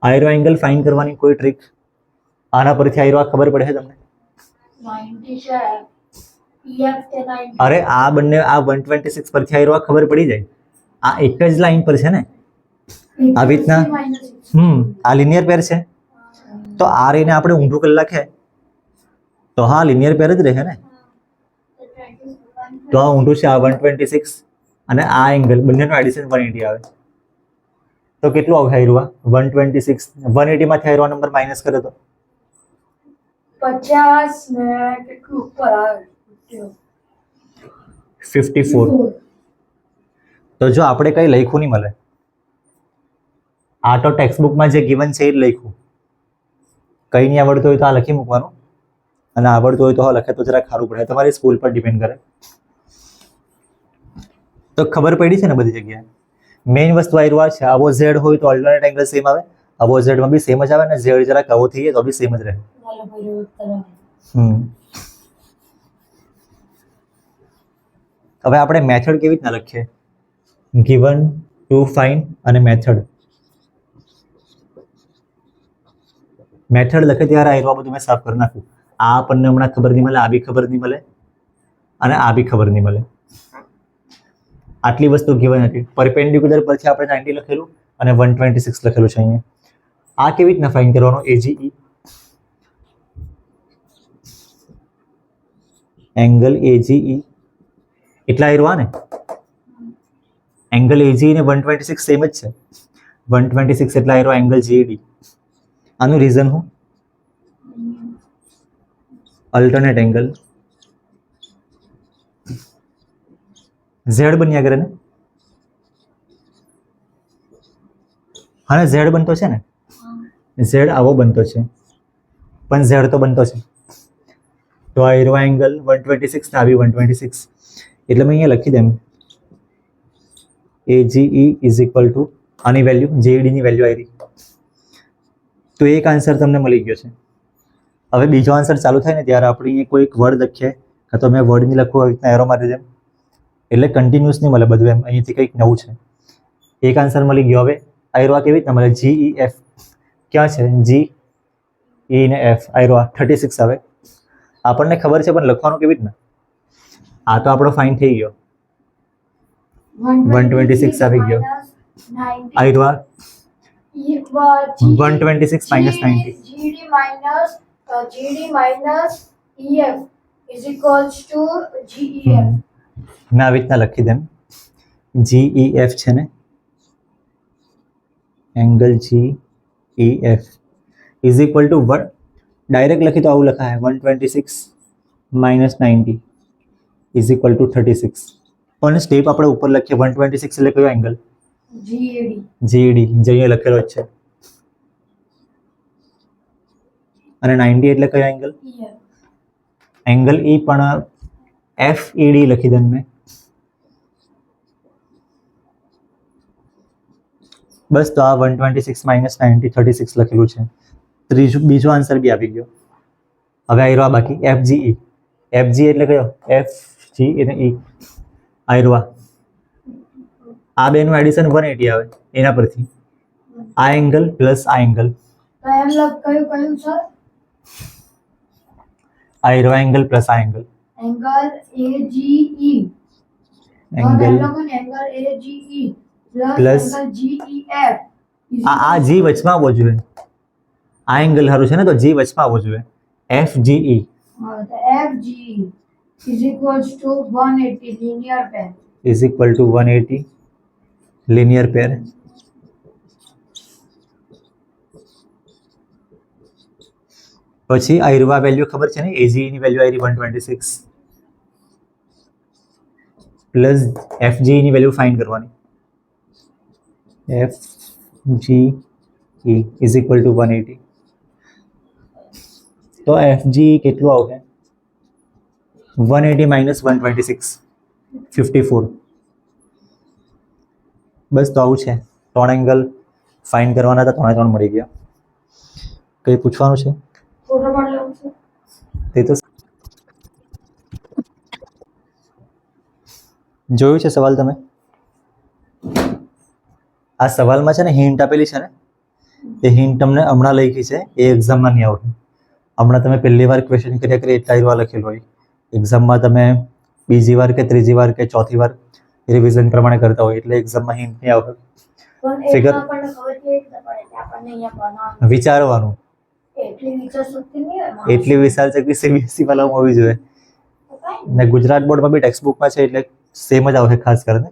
આયરો એંગલ ફાઇન કરવાની કોઈ ટ્રીક? આના પરથી આયરવા ખબર પડે છે તમને? 90 છે. EF તે 90. અરે આ બંને આ 126 પરથી આયરવા ખબર પડી જાય. આ એક જ લાઈન પર છે ને, આવી રીતના. 180 minus 160. આ લિનિયર પેર છે, તો આ રહીને આપણે ઊંધું કરી નાખે તો હા લિનિયર પેર જ રહે ને. તો આ ઊંધું છે, આ 126 અને આ એંગલ બંનેનું એડિશન 180 આવે. તો કેટલું આવે આયરવા? 126 180 માંથી આયરવા નંબર માઇનસ કરે તો 50 ને કેટલું ઉપર આવે? 54. તો જો આપણે કઈ લખ્યું નહીં મળે, આ તો ટેક્સ્ટ બુકમાં જે ગિવન છે એ જ લખ્યું. કંઈ નહીં આવડતું હોય તો આ લખી મૂકવાનું, અને આવડતું હોય તો હા લખે તો જરાક સારું પડે. તમારી સ્કૂલ પર ડિપેન્ડ કરે. તો ખબર પડી છે ને બધી જગ્યાએ. મેઇન વસ્તુ આયરવા છે. આવો Z હોય તો ઓલ્ટરનેટ એંગલ સેમ આવે, આવો Z માં બી સેમ જ આવે, ને Z જરાક આવો થઈ જાય તો બી સેમ જ રહે. વાલો ભાઈ ઉત્તર હવે આપણે મેથડ કેવી રીતના લખીએ? ગિવન, ટુ ફાઇન અને મેથડ. મેથડ લખે ત્યારે આયરવા બધું મેં સાફ કરી નાખું. આ આપણને હમણાં ખબર નહીં મળે, આ બી ખબર નહીં મળે, અને આ બી ખબર નહીં મળે. આટલી વસ્તુ ગિવન હતી. પરપેન્ડિક્યુલર પરથી આપણે 90 લખેલું અને 126 લખેલું છે અહીંયા. આ કેવી રીતના ફાઇન કરવાનો? AGE એંગલ AGE એટલા આવ્યા ને એંગલ AGE ને 126 સેમ જ છે 126 એટલા આવ્યો એંગલ GED આનું રીઝન હું અલ્ટરનેટ એંગલ Z બન્યા કરે ને હા ને Z બનતો છે ને Z આવો બનતો છે પણ Z તો બનતો છે તો આ એરો એંગલ 126 ને આવી 126 એટલે મેં અહીંયા લખી દેમ AGE ઇઝ ઇક્વલ ટુ આની વેલ્યુ GED ની વેલ્યુ આવી તો એક આન્સર તમને મળી ગયો છે હવે બીજો આન્સર ચાલુ થાય ને ત્યારે આપણે અહીંયા કોઈ એક વર્ડ લખીએ કાં તો મેં વર્ડ નહીં લખવું આવી રીતના એરો મારી દેમ એટલે કન્ટિન્યુઅસ નહીં મળે બધું એમ અહીંથી કંઈક નવું છે એક આન્સર મળી ગયો હવે આયરો કેવી રીતના મળે GEF ક્યાં છે GE ને F આયરો 36 આવે આપણને ખબર છે પણ લખવાનું કેવી રીતના આ તો આપણો ફાઇન થઈ ગયો 126 આવી ગયો આયરો 126 minus 90 GD minus EF is equals to GEF. મેં આવી રીતના લખી દેમ GEF છે ને angle GEF is equal to direct લખી તો આવું લખાય 126 minus 90 ઇઝ ઇક્વલ ટુ 36 પણ સ્ટેપ આપણે ઉપર લખીએ 126 એટલે કયો એંગલ GED જે અહીંયા લખેલો જ છે અને 90 એટલે કયો એંગલ એંગલ E પણ FED લખી દઉં મેં બસ તો આ 126 minus 90 36 લખેલું છે બીજો આન્સર બી આવી ગયો હવે આયરો આ બાકી FGE એટલે કયો FG અને E આયરો આ બેનું એડિશન 180 આવે એના પરથી આ એંગલ પ્લસ આ એંગલ આયરો એંગલ પ્લસ આ angle angle AGE angle AGE plus GEF આ G વચમાં આવવો જોઈએ આ એંગલ સારું છે ને તો G વચમાં આવવો જોઈએ FGE FGE is equals to 180 linear pair is equal to 180 linear pair પછી આયરવા વેલ્યુ ખબર છે ને AGE ની વેલ્યુ આવી 126 પ્લસ FGE ની વેલ્યુ ફાઇન્ડ કરવાની FGE is equal to 180 તો FGE કેટલું આવશે 180 minus 126 54 બસ તો આવું છે ત્રણ એંગલ ફાઇન્ડ કરવાના હતા ત્રણે ત્રણ મળી ગયા કંઈ પૂછવાનું છે તે તો જોયું છે સવાલ તમે આ સવાલમાં છે ને હિન્ટ આપેલી છે ને એ હિન્ટ તમને હમણાં લખી છે એ એક્ઝામમાં નહીં આવતું હમણાં તમે પહેલી વાર ક્વેશ્ચન કર્યા કરી એટલા વાર લખેલું હોય એક્ઝામમાં તમે બીજી વાર કે ત્રીજી વાર કે ચોથી વાર રિવિઝન પ્રમાણે કરતા હોય એટલે એક્ઝામમાં હિન્ટ નહીં આવે ફિગર વિચારવાનું એટલી વિચાર શક્તિ CBSE વાળામાં હોવી જોઈએ ને ગુજરાત બોર્ડમાં બી ટેક્સ્ટ બુકમાં છે એટલે સેમ જ આવશે ખાસ કરીને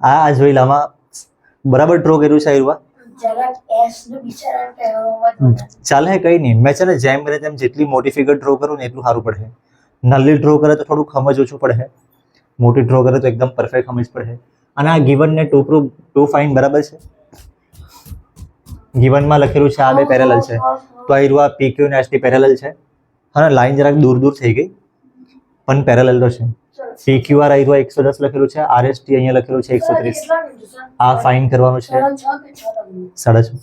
આ જોઈ લામાં બરાબર ડ્રો કર્યું છે આયુર્વા ચાલે કઈ નહીં મેં છે ને જેમ બને તેમ જેટલી મોટી ફિગર ડ્રો કરું ને એટલું સારું પડે નલ્લી ડ્રો કરે તો થોડુંક સમજ ઓછું પડે મોટી ડ્રો કરે તો એકદમ પરફેક્ટ સમજ પડે અને આ ગિવન ને ટુ ફાઇન બરાબર છે ગિવનમાં લખેલું છે આ બે પેરેલલ છે તો આયુર્વા PQ ને ST પેરેલલ છે હા લાઈન જરાક દૂર દૂર થઈ ગઈ પણ પેરેલલ તો છે PQR આયુર્વા 110 લખેલું છે RST અહીંયા લખેલું છે 130 આ ફાઇન કરવાનું છે 6.5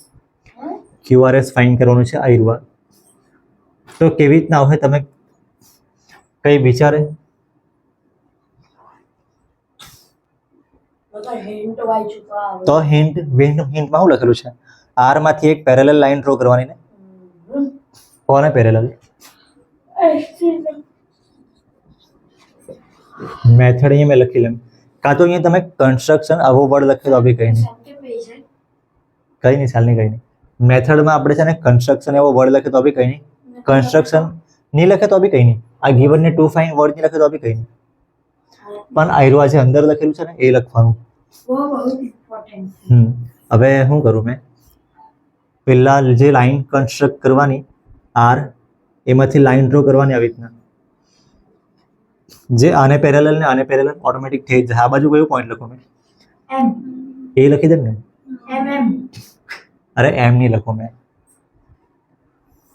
QRS ફાઇન કરવાનું છે આયુર્વા તો કેવી રીતના આવે તમે કઈ વિચારે તો હિન્ટમાં શું લખેલું છે R માંથી એક પેરેલલ લાઈન ડ્રો કરવાની ને કોને પેરેલલ મેથડ અહીંયા મેં લખી લેમ કાં તો અહીંયા તમે કન્સ્ટ્રક્શન આવો વર્ડ લખેલો બી કંઈ નહીં કંઈ નહીં, ચાલ નહીં, કંઈ નહીં. મેથડમાં આપણે છે ને કન્સ્ટ્રક્શન એવો વર્ડ લખે તો બી કંઈ નહીં, કન્સ્ટ્રક્શન નહીં લખે તો બી કંઈ નહીં, આ ગિવન ને ટુ ફાઇન વર્ડ નહીં લખે તો બી કંઈ નહીં, પણ આયરો જે અંદર લખેલું છે ને એ લખવાનું. वो बहुत इम्पोर्टेंट है. હવે શું કરું મેં, પહેલા જે લાઈન કન્સ્ટ્રક્ટ કરવાની આર, એમાંથી લાઈન ડ્રો કરવાની આવી રીતના, જે આને પેરેલલ ને આને પેરેલલ ઓટોમેટિક થઈ જાય. આ બાજુ કયો પોઈન્ટ લખો મેં, एम એ લખી દે ને. एम एम અરે એમ નહીં લખો મેં,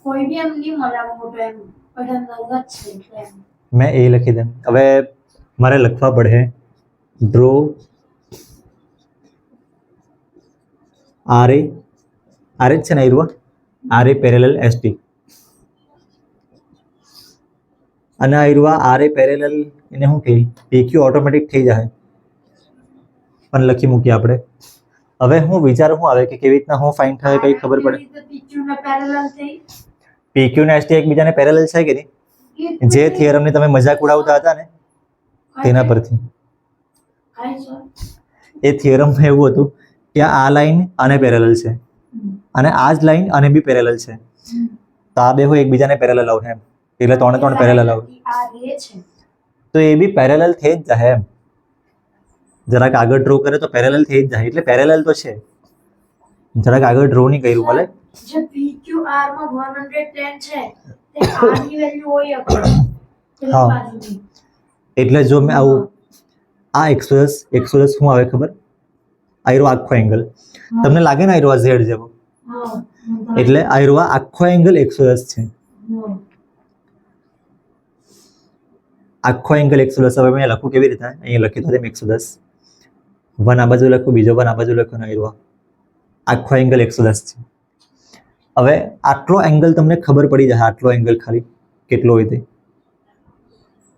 कोई भी एम नहीं मला मोटो एम पर अंदर છે એટલે એમ. મેં એ લખી દે. હવે મારે લખવા પડે ડ્રો આર એ, આર જ છે ને આયરુઆ, આર એ પેરેલલ એસ ટી, અને આયરુઆ આર એ પેરેલલ એને શું કહે, પીક્યુ ઓટોમેટિક થઈ જાય, પણ લખી મૂકીએ આપણે. હવે હું વિચાર શું આવે કે કેવી રીતના હું ફાઇન થાય કઈ ખબર પડે. પીક્યુ ને પેરેલલ થઈ પીક્યુ ને એસટી એકબીજાને પેરેલલ છે કે નહીં, જે થિયરમની તમે મજાક ઉડાવતા હતા ને તેના પરથી. કાઈ સર એ થિયરમમાં એવું હતું કે આ લાઈન આને પેરેલલ છે અને આ જ લાઈન આને બી પેરેલલ છે, તો આ બે હોય એકબીજાને પેરેલલ આવશે એમ, એટલે ત્રણે ત્રણ પેરેલલ આવે, આ રે છે તો એ બી પેરેલલ થઈ જ જાય એમ. જરાક આગળ ડ્રો કરે તો પેરેલલ થઈ જ જાય, એટલે પેરેલલ તો છે. જરાક આગળ ડ્રો નહીં કર્યું ભલે. જે PQR માં 110 છે તે R ની વેલ્યુ હોય અગર પેલી હા. બાજુની. એટલે જો મેં આવું આ 110 શું આવે ખબર, આયરો આખો એંગલ, તમને લાગે ને આયરો આ ઝેડ જેવો, હા એટલે આયરો આખો એંગલ 110 છે, આખો એંગલ 110. હવે મેં લખું કેવી રીતે, અહીંયા લખી દો તેમ 110, વન આ બાજુ લખું, બીજો વન આ બાજુ લખું, આયરો આખો એંગલ 110 છે. હવે આટલો એંગલ તમને ખબર પડી જાય, આટલો એંગલ ખાલી કેટલો હોય તે.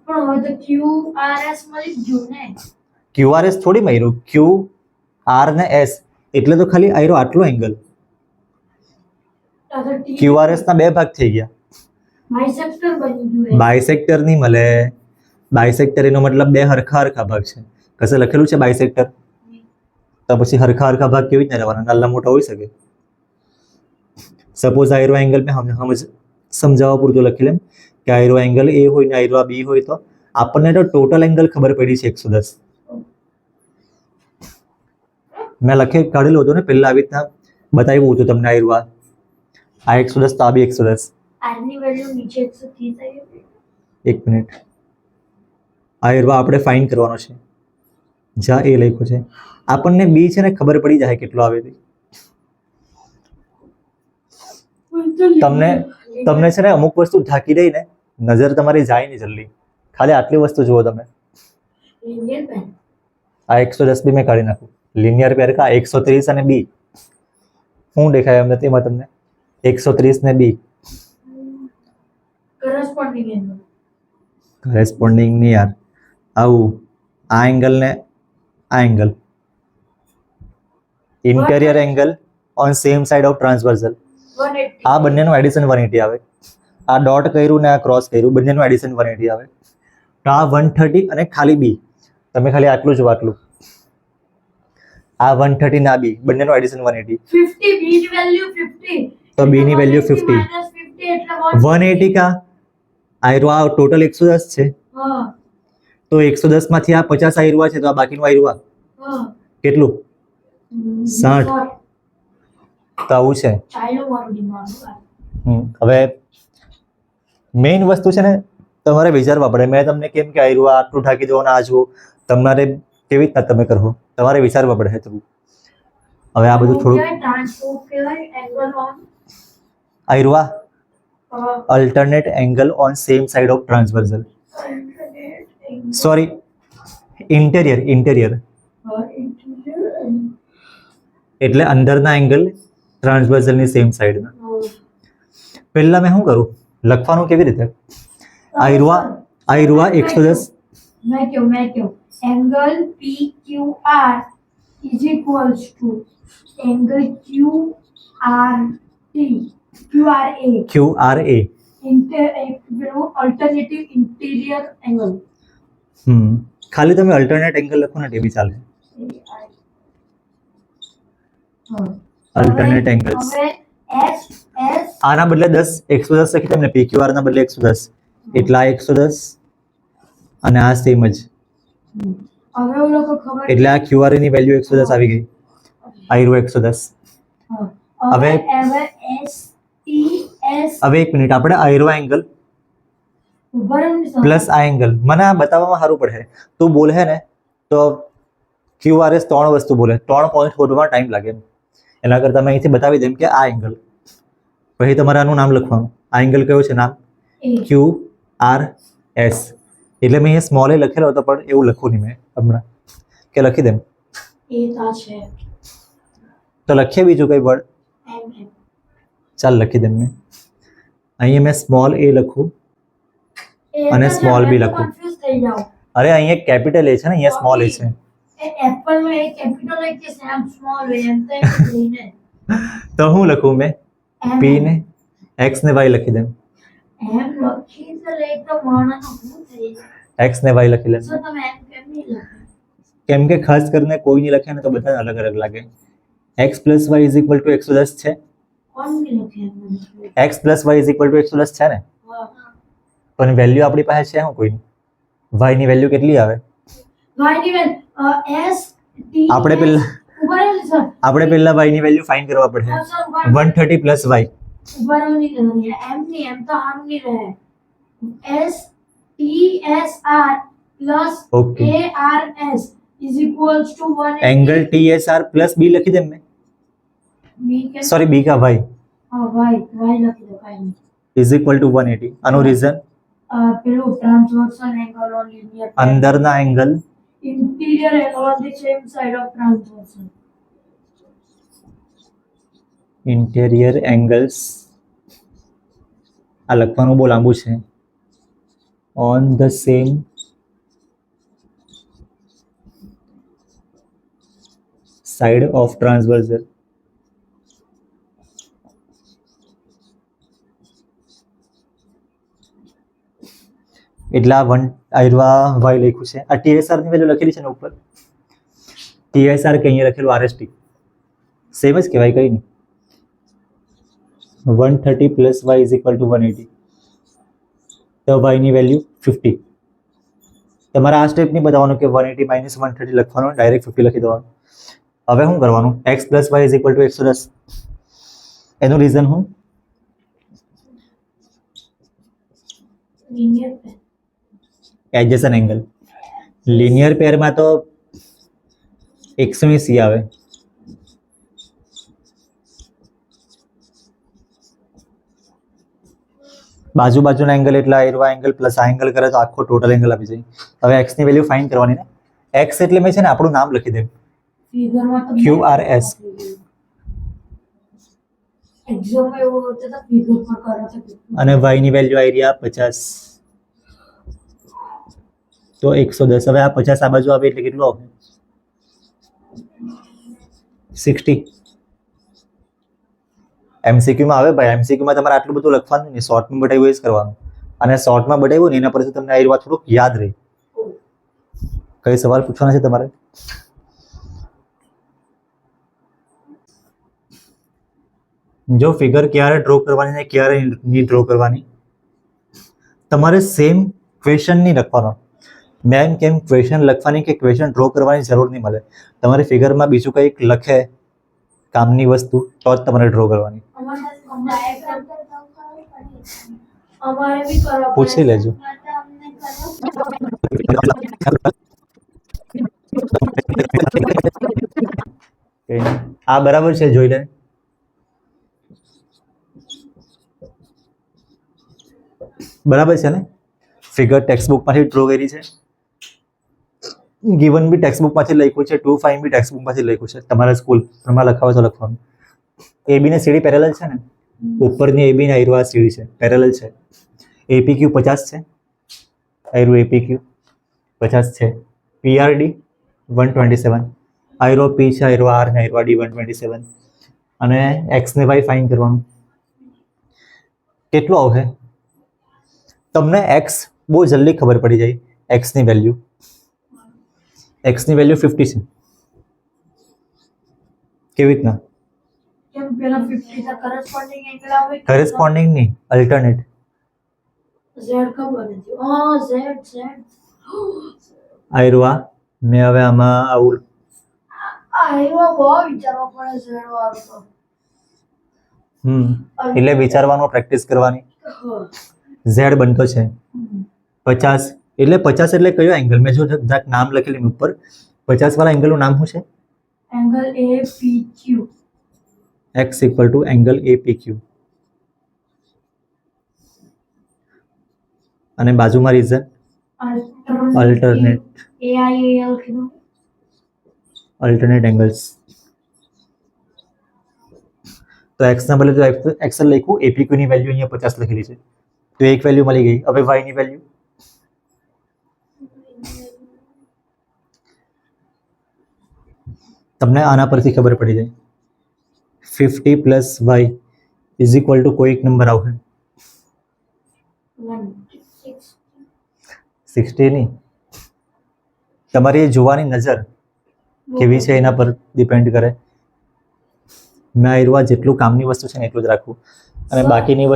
પણ હવે તો QRS મળી જ ગયું ને. QRS થોડી માર્યું, QR ને S એટલે તો ખાલી આયરો આટલો એંગલ, તો T QRS ના બે ભાગ થઈ ગયા. બાયસેક્ટર બની ગયું એ. બાયસેક્ટર નહીં મળે, બાયસેક્ટર એનો મતલબ બે હરખા હરખા ભાગ છે. કશે લખેલું છે બાયસેક્ટર, તો પછી હરખા હરખા ભાગ કેવી રીતે રહેવાના, નાના મોટા હોઈ શકે. સપોઝ આયરો એંગલ મેં સમજાવવા પૂરતું લખી લેમ કે આયરો એંગલ એ હોય ને આયરો બી હોય, તો આપણને તો ટોટલ એંગલ ખબર પડી છે 110. મેં લખી કાઢેલું હતું ને પહેલા, આવી રીતના બતાવ્યું હતું તમને. આયરો આ 110 તો આ બી 110. R ની વેલ્યુ નીચે 130 આવી ગઈ. એક મિનિટ, આયરો આપણે ફાઇન કરવાનો છે, જ્યાં એ લખ્યું છે આપણને બી છે ને ખબર પડી જાય કેટલો આવે તે. તમને તમને છે ને અમુક વસ્તુ ઢાંકી દઈ ને, નજર તમારી જાય નહીં જલ્દી. ખાલી આટલી વસ્તુ જુઓ તમે. Linear pen. આ 110 બી મેં કાઢી નાખું, લિનિયર પેર કા 130 અને બી શું દેખાય એમ નથી એમાં તમને, 130 ને બી Corresponding angle. કરેસ્પોન્ડિંગ નહીં યાર, આવું આ એંગલ ને આ angle, interior angle on same side of transversal, 180. આ બંનેનું એડિશન 180 આવે. આ ડોટ કર્યું ને આ ક્રોસ કર્યું, બંનેનું એડિશન 180 આવે. તો આ 130 અને ખાલી બી, તમે ખાલી આટલું જ આટલું, આ 130 ના બી બંનેનું એડિશન 180, 50 B ની વેલ્યુ 50. તો B ની વેલ્યુ 50. -50 એટલે 180 કા આયરો આ ટોટલ 110 છે, હા તો 110 માંથી આ 50 આયરુઆ છે, તો આ બાકીનું આયરુઆ હા કેટલું, 60. તો આવું છે. ચાલ્યું મારું દિમાગ. હવે મેઇન વસ્તુ છે ને તમારે વિચારવા પડે. મેં તમને કેમ કે આયરુઆ આટલું ઢાંકી દો ને આ જુઓ, તમારે કેવી રીતના તમે કરો, તમારે વિચારવા પડે થોડું. હવે આ બધું થોડું ટ્રાન્સપોર્ટ કહેવાય એંગલ ઓન આયરુઆ alternate angle on same side of transversal, sorry interior એટલે અંદરના એંગલ ટ્રાન્સવર્સલ ની સેમ સાઈડ ના. પહેલા મેં શું કરું, લખવાનું કેવી રીતે, આયરુઆ 110 मैं क्यों angle PQR is equals to angle QRA alternative interior angle. ખાલી તમે અલ્ટરનેટ એંગલ લખો ને તે બી ચાલે. Alternate angles. હવે એસ આના બદલે 10 110 લખી દઉં ને, PQR ના બદલે 110, એટલે આ 110 અને આ સેમ જ, હવે ઓલો તો ખબર એટલે આ QR ની વેલ્યુ 110 આવી ગઈ. આ રહ્યું 110. હવે હવે એસ ટી એસ હવે એક મિનિટ, આપણે આયરો એંગલ પ્લસ આ એંગલ મને આ બતાવવામાં સારું પડે. તું બોલે હે ને તો QRS 3 વસ્તુ બોલે, 3 પોઈન્ટ શોધવામાં ટાઈમ લાગે. એના કરતા મેં અહીંથી બતાવી દેમ કે આ એંગલ, પછી તમારે આનું નામ લખવાનું. આ એંગલ કયો છે નામ? QRS. એટલે મેં અહીંયા સ્મોલ એ લખેલો હતો, પણ એવું લખું નહીં મેં હમણાં, કે લખી દેમ એ તા છે તો લખીએ બીજું કઈ વર્ડ. એમ એમ ચાલ લખી દેમ મેં. અહીંયા મેં સ્મોલ એ લખું અને small b લખું. કન્ફ્યુઝ થઈ જાવ. અરે અહીંયા કેપિટલ એ છે ને, અહીંયા સ્મોલ એ છે. એ એપલ માં એક કેપિટલ એક કે સેમ સ્મોલ હોય એમ તો લઈને તો હું લખું મેં એમ p ને x ને y લખી દેમ. એમ લખી તો લે તો વર્ણનો શું થઈ જાય. x ને y લખી લેમ. સો તમે એમ કેમ નહીં લખો? કેમ કે ખાસ કરીને કોઈ નહીં લખે ને તો બધા અલગ અલગ લાગે. x + y = 110 છે. કોણ નહીં લખે એમ? x + y = 110 છે ને, પણ વેલ્યુ આપણી પાસે છે શું કોઈની? y ની વેલ્યુ કેટલી આવે? વાય ની વેલ એસ ટી આપણે પહેલા ઉભા રહો સર y ની વેલ્યુ ફાઇન્ડ કરવા પડે. સર ઉભા 130 + y. ઉભા રહો નહીં એમ નહીં, એમ તો આમ નહીં રહે. S T S R plus Okay. A R S is equals to 1 angle TSR + b લખી દેમ મેં. બી કે સોરી b કા y હા વાય લખી દો કાઈ નહીં. = 180. આનું રીઝન પેલું ટ્રાન્સવર્સલ એંગલ ઓન લિનિયર અંદરના એંગલ interior angle on the same side of transversal. Interior angles, આ લખવાનું બહુ લાંબુ છે. On the same side of transversal. એટલે આ y લખ્યું છે. આ TSR ની વેલ્યુ લખેલી છે ને ઉપર, TSR કે અહીંયા લખેલું RST, સેમ જ કહેવાય, કઈ નહીં. 130 + y = 180. તો y ની વેલ્યુ 50. તમારે આ સ્ટેપ નહીં બતાવવાનું કે 180 - 130 લખવાનું, ડાયરેક્ટ 50 લખી દેવાનું. હવે શું કરવાનું? x + y = 110. એનું રીઝન હું? Linear pair. એડજેસન્ટ એંગલ. લિનિયર પેરમાં તો 180 આવે. બાજુના એંગલ એટલે આ એંગલ પ્લસ આ એંગલ કરે તો આખો ટોટલ એંગલ આપી જાય. હવે x ની વેલ્યુ ફાઇન્ડ કરવાની ને. x એટલે મેં છે ને આપણું નામ લખી દેમ, ફિગરમાં તો QRS. એક્ઝામ માં એવું હોતું તો ફિગર પર કરો તો અને y ની વેલ્યુ આવી રહ્યા 50. તો 110. હવે આ 50 આ બાજુ આવે એટલે કેટલું આવે? 60. MCQ માં આવે ભાઈ. MCQ માં તમારે આટલું બધું લખવાનું નહીં, શોર્ટમાં બતાવ્યું એ જ કરવાનું. અને શોર્ટમાં બતાવ્યું ને એના પરથી તમને આ વાત થોડુંક યાદ રહે. કઈ સવાલ પૂછવાના છે તમારે? જો ફિગર ક્યારે ડ્રો કરવાની ને ક્યારે નહીં ડ્રો કરવાની, તમારે સેમ ક્વેશ્ચન નહીં લખવાનો. મેમ કેમ ક્વેશ્ચન લખવાની કે ક્વેશ્ચન ડ્રો કરવાની જરૂર નહીં મળે. તમારે ફિગરમાં બીજું કંઈક લખે કામની વસ્તુ તો જ તમારે ડ્રો કરવાની. અમારે બી કરો પૂછી લેજો. આ બરાબર છે, જોઈ લે. બરાબર છે ને? ફિગર ટેક્સ્ટ બુકમાંથી ડ્રો કરી છે. ગિવન બી ટેક્સ્ટ બુકમાંથી લખ્યું છે, 2 બી ટેક્સ્ટ બુકમાંથી લખ્યું છે. તમારા સ્કૂલમાં લખાવો તો લખવાનું. AB ને CD પેરેલલ છે ને, ઉપરની AB ને આયરો આ CD છે, પેરેલલ છે. APQ 50 છે, આયરો APQ 50 છે. PRD 127, આયરો P છે, આયરો R ને આયરો D 127. અને x ને y ફાઇન્ડ કરવાનું. કેટલું આવશે? તમને x બહુ જલ્દી ખબર પડી જાય. x ની વેલ્યુ 50 છે. કેવી રીતના? કેમ પેલા 50 તો કરસ્પોન્ડિંગ એંગલ આવે કરેસ્પોન્ડિંગ નહીં, અલ્ટરનેટ. z ખબર નથી. હા z આયરુઆ મેં હવે આમાં આવું એમાં બહુ વિચારવા પડે z વાળું તો. એટલે વિચારવાનું, પ્રેક્ટિસ કરવાની. હા. ઝેડ બનતો છે 50, એટલે 50 એટલે કયો એંગલ? મેં જો જરાક નામ લખેલું ઉપર, 50 વાળા એંગલનું નામ શું છે? Angle APQ. x equal to angle APQ. અને બાજુમાં રીઝન અલ્ટરનેટ AIAL કીધું. Alternate angles. તો x ના બદલે તો XL લખ્યું, APQ ની વેલ્યુ અહીંયા 50 લખેલી છે, તો એક વેલ્યુ મળી ગઈ. હવે y ની વેલ્યુ તમને આના પરથી ખબર પડી જાય. 50 plus y is equal two કોઈ એક નંબર આવશે. 60 નહીં, તમારી જોવાની નજર કેવી છે એના પર ડિપેન્ડ કરે. મેં આયરુઆ જેટલું કામની વસ્તુ છે ને એટલું જ રાખવું, અને બાકીની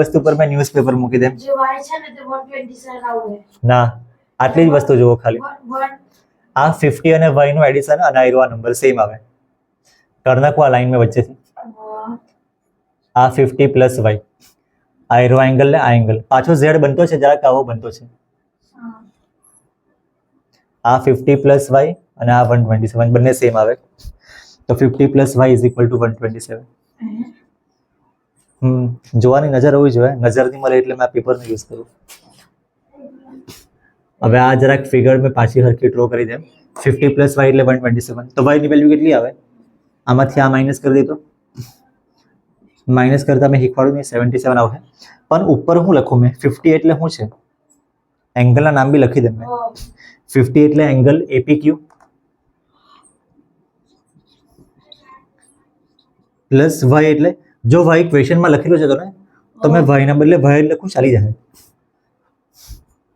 વસ્તુ પર મેં ન્યૂઝપેપર મૂકી દેમ. જે y છે ને તે 127 આવે. ના, આટલી જ વસ્તુ જુઓ ખાલી. આ 50 અને y નું એડિશન અને આયરુઆ નંબર સેમ આવે. કરી નાખો આ લાઈન મેં વચ્ચેથી. આ 50 પ્લસ y, આયરુઆ એંગલ ને આ એંગલ પાછો z બનતો છે, જરાક આવો બનતો છે. આ 50 પ્લસ y અને આ 127 બંને સેમ આવે, તો 50 plus y is equal two 127. જોવાની નજર હોવી જોઈએ, નજર નહીં મળે એટલે મેં આ પેપરનો યુઝ કરું. હવે આ જરાક ફિગર મેં પાછી હરખી ડ્રો કરી દેમ. 50 પ્લસ y એટલે 127, તો y ની વેલ્યુ કેટલી આવે? આમાંથી આ માઇનસ કરી દીધો, માઇનસ કરતા મેં શીખવાડું નહીં, 77 આવશે. પણ ઉપર હું લખું મેં 50 એટલે શું છે? એંગલના નામ બી લખી દે મેં. 50 એટલે એંગલ APQ પ્લસ y એટલે જો y ક્વેશ્ચનમાં લખેલું છે તો ને, તો મેં y ના બદલે y લખું, ચાલી જાય.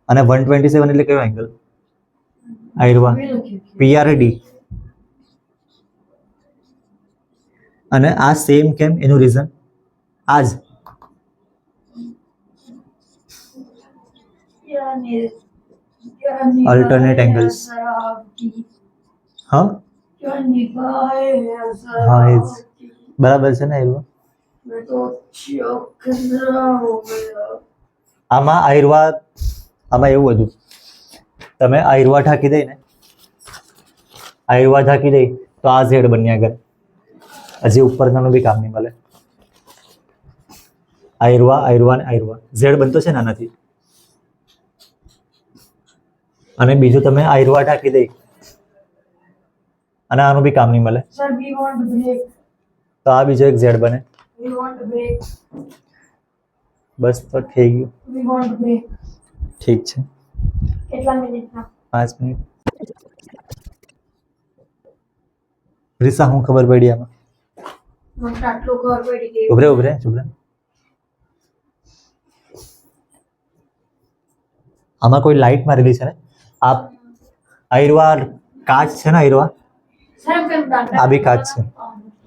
અને 127 એટલે કયો એંગલ? આયરુઆ PRD. અને આ સેમ કેમ? એનું રીઝન આ જ. Alternate angles. હા હા, એ જ બરાબર છે ને આયરુઆ. આમાં આયરુઆ, આમાં એવું હતું, તમે આયરુઆ ઢાંકી દઈ ને, આયરુઆ ઢાંકી દઈ તો આ ઝેડ બન્યા કરે, હજી ઉપરનું બી કામ નહીં મળે. આયરુઆ આયરુઆ ને આયરુઆ ઝેડ બનતો છે ને આનાથી. અને બીજું તમે આયરુઆ ઢાંકી દઈ અને આનું બી કામ નહીં મળે, Sir, we want break. તો આ બીજો એક ઝેડ બને. We want break. બસ તો થઈ ગયું. We want break. ઠીક છે, કેટલા મિનિટના? 5 મિનિટ. રીસા હું ખબર પડી આમાં? મને તો આટલું ખબર પડી ગઈ. ઉભરે ઉભરે ઉભરે. આમાં કોઈ લાઈટ મારેલી છે ને? આ આયરુઆ કાચ છે ને, આયરુઆ Sir, કેમ દાંડા? આ બી કાચ છે.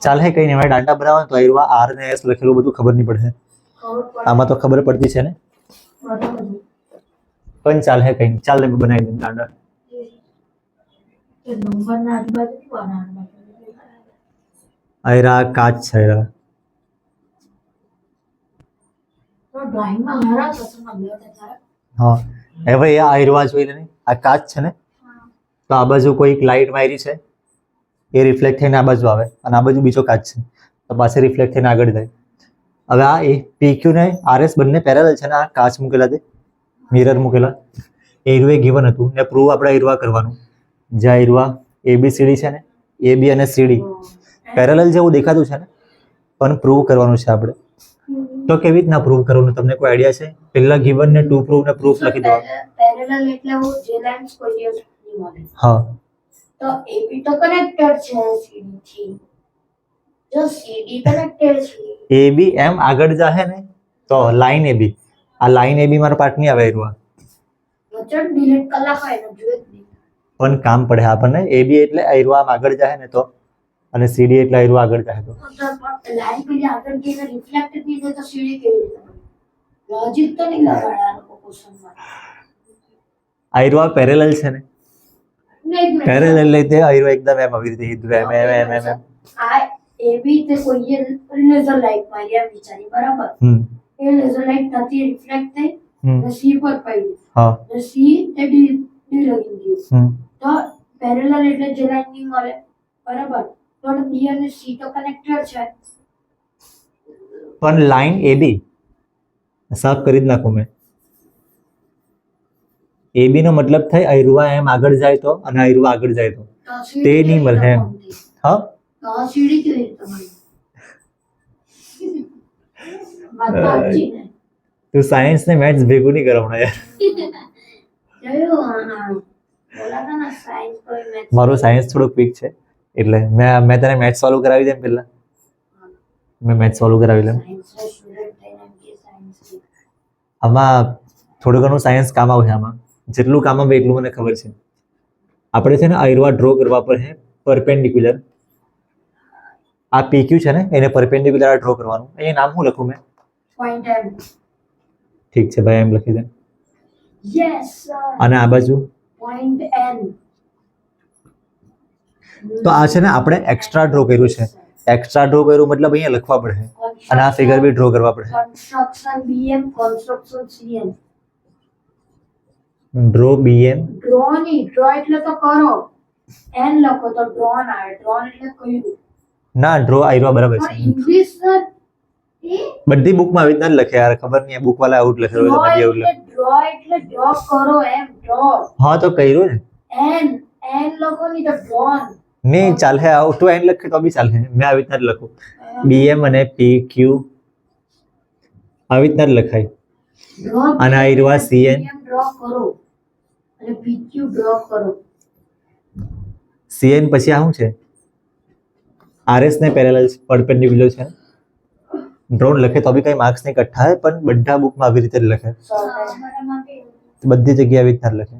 ચાલ હે કઈ નહીં, હવે દાંડા બનાવવાનું તો આયરુઆ R ને S લખેલું બધું ખબર નહીં પડે. ખબર પડે. આમાં તો ખબર પડતી છે ને, બરાબર. પણ ચાલ હે કઈ નહીં, ચાલ ને બનાવી દે દાંડા. એ નંબરના આજુબાજુ નહીં બનાવવાના. આયરા કાચ છે, આયરા. તો ડ્રોઈંગમાં હારા કસમમાં ગયા હતા તારા. હા, હવે એ આયરુઆ જોઈ લે ને, આ કાચ છે ને, તો આ બાજુ કોઈક લાઈટ મારી છે, એ રિફ્લેક્ટ થઈને આ બાજુ આવે, અને આ બાજુ બીજો કાચ છે, તો પાછળ રિફ્લેક્ટ થઈને આગળ જાય. હવે આ એ PQ ને RS બંને પેરેલલ છે ને, આ કાચ મૂકેલા તે મિરર મૂકેલા, એરુએ ગિવન હતું ને પ્રૂવ આપણે આયરુઆ કરવાનું. જે આયરુઆ ABCD છે ને, AB અને CD પેરેલલ જેવું દેખાતું છે ને, પણ પ્રૂવ કરવાનું છે આપણે. તો કેવી રીતના પ્રૂવ કરવાનું, તમને કોઈ આઈડિયા છે? પહેલા ગિવન ને ટુ પ્રૂવ ને પ્રૂફ લખી દેવાનું. પેરેલલ એટલે હું જે લાઇન્સ કોઈ દિવસ નહીં મળે. હા, તો AB તો કનેક્ટેડ છે CD થી. જો CD કનેક્ટેડ છે, AB એમ આગળ જાહે ને તો લાઈન AB, આ લાઈન AB મારો પાર્ટ નહીં આવે આયરુઆ, વચન ડિલીટ કલાક હોય ને જોઈએ જ નહીં. પણ કામ પડે આપણને. AB એટલે આયરુઆ આમ આગળ જાહે ને તો અને સીડી એટલે આયરું આગળ જાય તો લાઈન પેલી આગળ ગઈને રિફ્લેક્ટ થઈ જાય તો સીડી કેવી રીતે બને? લોજિક તો નહીં લગાડ્યા આ લોકો ક્વેશ્ચનમાં. આયરું આ પેરેલલ છે ને, નહીં પેરેલલ લઈને આયરું એકદમ એમ આવી રીતે સીધું એમ. આ એવી તે કોઈએ લેઝર લાઇટ મારી એમ વિચારી બરાબર. એ લેઝર લાઇટ થતી રિફ્લેક્ટ થઈ અને સી પર પડી. હા અને સી એ ડી લગી ગયું. તો પેરેલલ એટલે જે લાઈન નહીં મળે બરાબર. તો બી અને સી તો કનેક્ટેડ છે. પણ લાઈન એબી સાફ કરી જ નાખું મેં. એબી નો મતલબ થાય આયરુઆ એમ આગળ જાય તો અને આયરુઆ આગળ જાય તો તો CD તે નહીં મળે એમ. હા તો સીડી કેવી રીતે મળી? વાત તો સાચી ને. તું સાયન્સ ને મેથ્સ ભેગું નહીં કરાવણા યાર. જોયું બોલાતા ના સાયન્સ કોઈ મેથ્સ. મારું સાયન્સ થોડુંક વીક છે એટલે મેં તને મેથ્સ સોલ્વ કરાવી દેમ પહેલા. મેં મેથ્સ સોલ્વ કરાવી લઉં. સાયન્સના સ્ટુડન્ટ થઈને એમ કે સાયન્સ છે. આમાં થોડું ઘણું સાયન્સ કામ આવશે. આમાં જેટલું કામ આવે એટલું મને ખબર છે. આપણે છે ને આયરવા ડ્રો કરવા પર છે પરપેન્ડિક્યુલર. આ PQ છે ને એને પરપેન્ડિક્યુલર ડ્રો કરવાનું. અહીંયા નામ શું લખું મેં? પોઈન્ટ એમ. ઠીક છે ભાઈ, એમ લખી દે. યસ અને આ બાજુ પોઈન્ટ એન. તો આ છે ને આપણે એક્સ્ટ્રા ડ્રો કર્યું છે. એક્સ્ટ્રા ડ્રો કર્યું મતલબ અહીંયા લખવા પડે અને આ ફિગર બી ડ્રો કરવા પડે. Construction BM construction CM. Draw BM. Draw ની ડ્રો એટલે તો કરો. એન લખો તો ડ્રોન આવે. ડ્રોન એટલે કર્યું. ના, ડ્રો આયરવા બરાબર પણ છે. ઇંગ્લિશ એ બધી બુકમાં આવી રીતના જ લખે યાર. ખબર નહીં બુક વાળા આઉટ લખેલું હોય તો એવું લખે. ડ્રો એટલે ડ્રો કરો એમ. ડ્રો હા તો કર્યું ને. એન એન લખો ની તો ડ્રોન. નહીં ચાલે, આઉટ ટુ એન્ડ લખે તો બી ચાલે. મેં આવી રીતના જ લખું. BM અને PQ આવી રીતના જ લખાય. ડ્રો અને આયરવા CN. ડ્રો કરો અને PQ ડ્રો કરો. CN પછી આ શું છે? RS ને પેરેલલ પરપેન્ડિક્યુલર છે. ડ્રોન લખે તો બી કઈ માર્ક્સ નહીં કટ થાય, પણ બધા બુકમાં આવી રીતે જ લખે. બધી જગ્યાએ આવી રીતના જ લખે.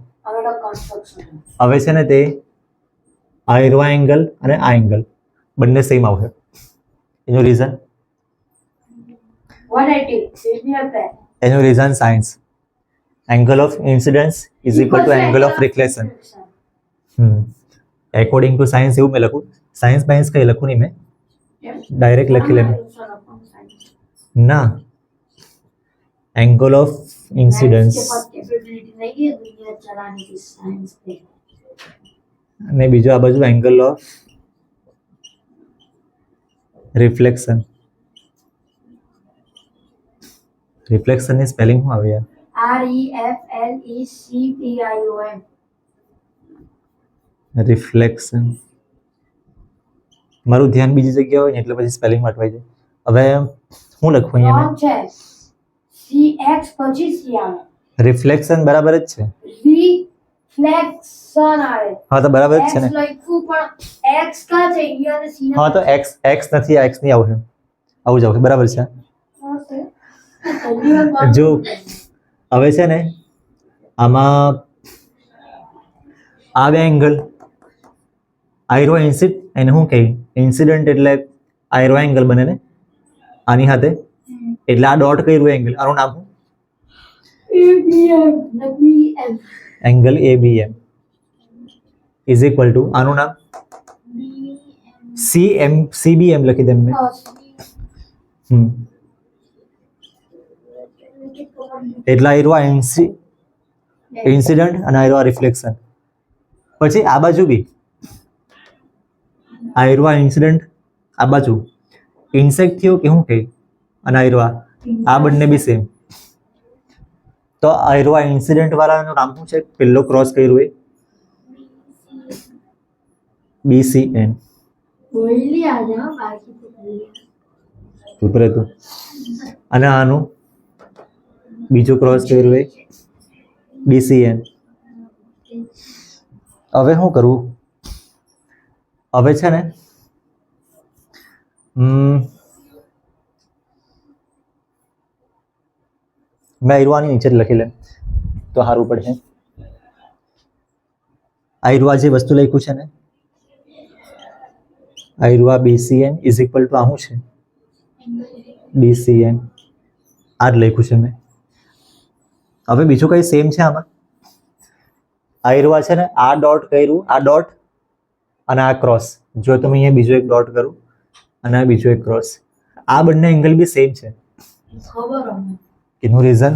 હવે છે ને તે આયરવા એંગલ અને આ એંગલ બંને સેમ આવશે. એનું રીઝન 180. એનું reason science. Angle of incidence is equal two angle of reflection. According to science એવું મેં લખું. સાયન્સ બાયન્સ કંઈ લખું નહીં મેં, ડાયરેક્ટ લખી લેમ. ના, એંગલ ઓફ ઇન્સિડન્સ અને બીજું આ બાજુ એંગલ ઓફ રિફ્લેક્શન. રિફ્લેક્શનની સ્પેલિંગ શું આવે યાર? REFLECTION. રિફ્લેક્શન. મારું ધ્યાન બીજી જગ્યાએ હોય ને એટલે પછી સ્પેલિંગ અટવાઈ જાય. હવે હું લખું અહીંયા મેં? છે CX પછી C આવે. રિફ્લેક્શન બરાબર જ છે. રિફ્લેક્શન આવે. હા તો બરાબર જ છે ને. X લખ્યું પણ X કા છે? E અને C ના. હા તો x નથી, આ x નહીં આવશે. આવું જ આવશે. બરાબર છે. જો હવે છે ને આમાં આ બે એંગલ આયરો એને શું કહે? ઇન્સિડન્ટ એટલે આયરો એંગલ બને ને આની સાથે. એટલે આ ડોટ કર્યું એંગલ, આનું નામ શું? ABM. Angle ABM is equal two આનું નામ CBM લખી દે મેં. એટલે આયરો ઇન્સિડન્ટ અને આયરો રિફ્લેક્શન. પછી આ બાજુ બી આયરો ઇન્સિડન્ટ, આ બાજુ ઇન્સેક્ટ થયો કે શું કહે? અને આયરો આ બંને બી સેમ. તો આયરો ઇન્સિડન્ટ વાળાનું નામ શું છે? પેલો ક્રોસ કર્યું એ BCN. બોલી આજા બાકી તો ઉપર હતું. અને આનું બીજું ક્રોસ કર્યું એ DCN. હવે શું કરવું? હવે છે ને મેં આયરવાની નીચે જ લખી લે તો સારું પડશે. આયરવા જે વસ્તુ લખ્યું છે ને આયરું આ BCN ઇઝ ઇક્વલ ટુ આ શું છે BCN, આ જ લખ્યું છે મેં. હવે બીજું કઈ સેમ છે આમાં? આયરું આ છે ને, આ ડોટ કર્યું, આ ડોટ અને આ ક્રોસ. જો તમે અહીંયા બીજો એક ડોટ કરું અને આ બીજો એક ક્રોસ, આ બંને એંગલ બી સેમ છે. ખબર અમને. એનું રીઝન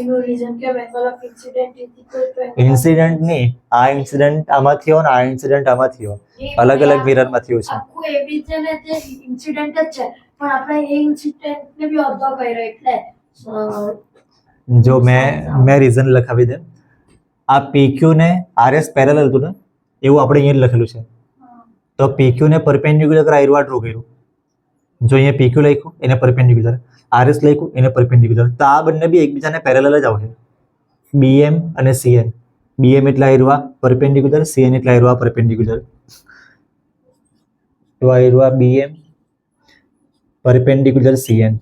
એનું રીઝન કે angle of incident is equal two incident નહીં, આ ઇન્સિડન્ટ આમાં થયો ને આ ઇન્સિડન્ટ આમાં થયો, અલગ અલગ મિરરમાં થયું છે. આખું એબી છે ને તે ઇન્સિડન્ટ જ છે, પણ આપણે એ ઇન્સિડન્ટ ને બી અડધો કર્યો એટલે જો મેં રીઝન લખાવી દે. આ PQ ને RS પેરેલલ હતું ને, એવું આપણે અહીંયા જ લખેલું છે. તો PQ ને પરપેન્ડિક્યુલર આયરું આ ડ્રો કર્યું. જો અહીંયા PQ લખ્યું એને પરપેન્ડિક્યુલર, RS લખ્યું એને પરપેન્ડિક્યુલર, તો આ બંને બી એકબીજાને પેરેલલ જ આવશે. BM અને CN, BM એટલે આયરું આ પરપેન્ડિક્યુલર, CN એટલે આયરું આ પરપેન્ડિક્યુલર. તો આયરું આ BM પરપેન્ડિક્યુલર CN,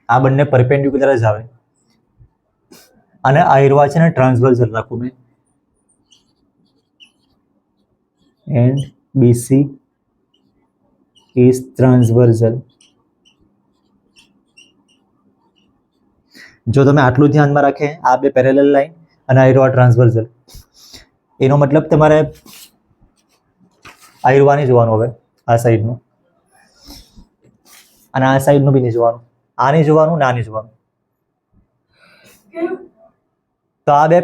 આ બંને પરપેન્ડિક્યુલર જ આવે. અને આયરું આ છે ને ટ્રાન્સવર્સલ રાખું મેં, એન્ડ BC is transversal. જો તમે આટલું ધ્યાનમાં રાખે, આ બે પેરેલલ લાઈન અને આયરું આ ટ્રાન્સવર્સલ, એનો મતલબ તમારે આયરું આ નહીં જોવાનું, હવે આ સાઈડનું અને આ સાઈડનું બી નહીં જોવાનું, આ નહીં જોવાનું ને આ નહીં જોવાનું. તો આ બે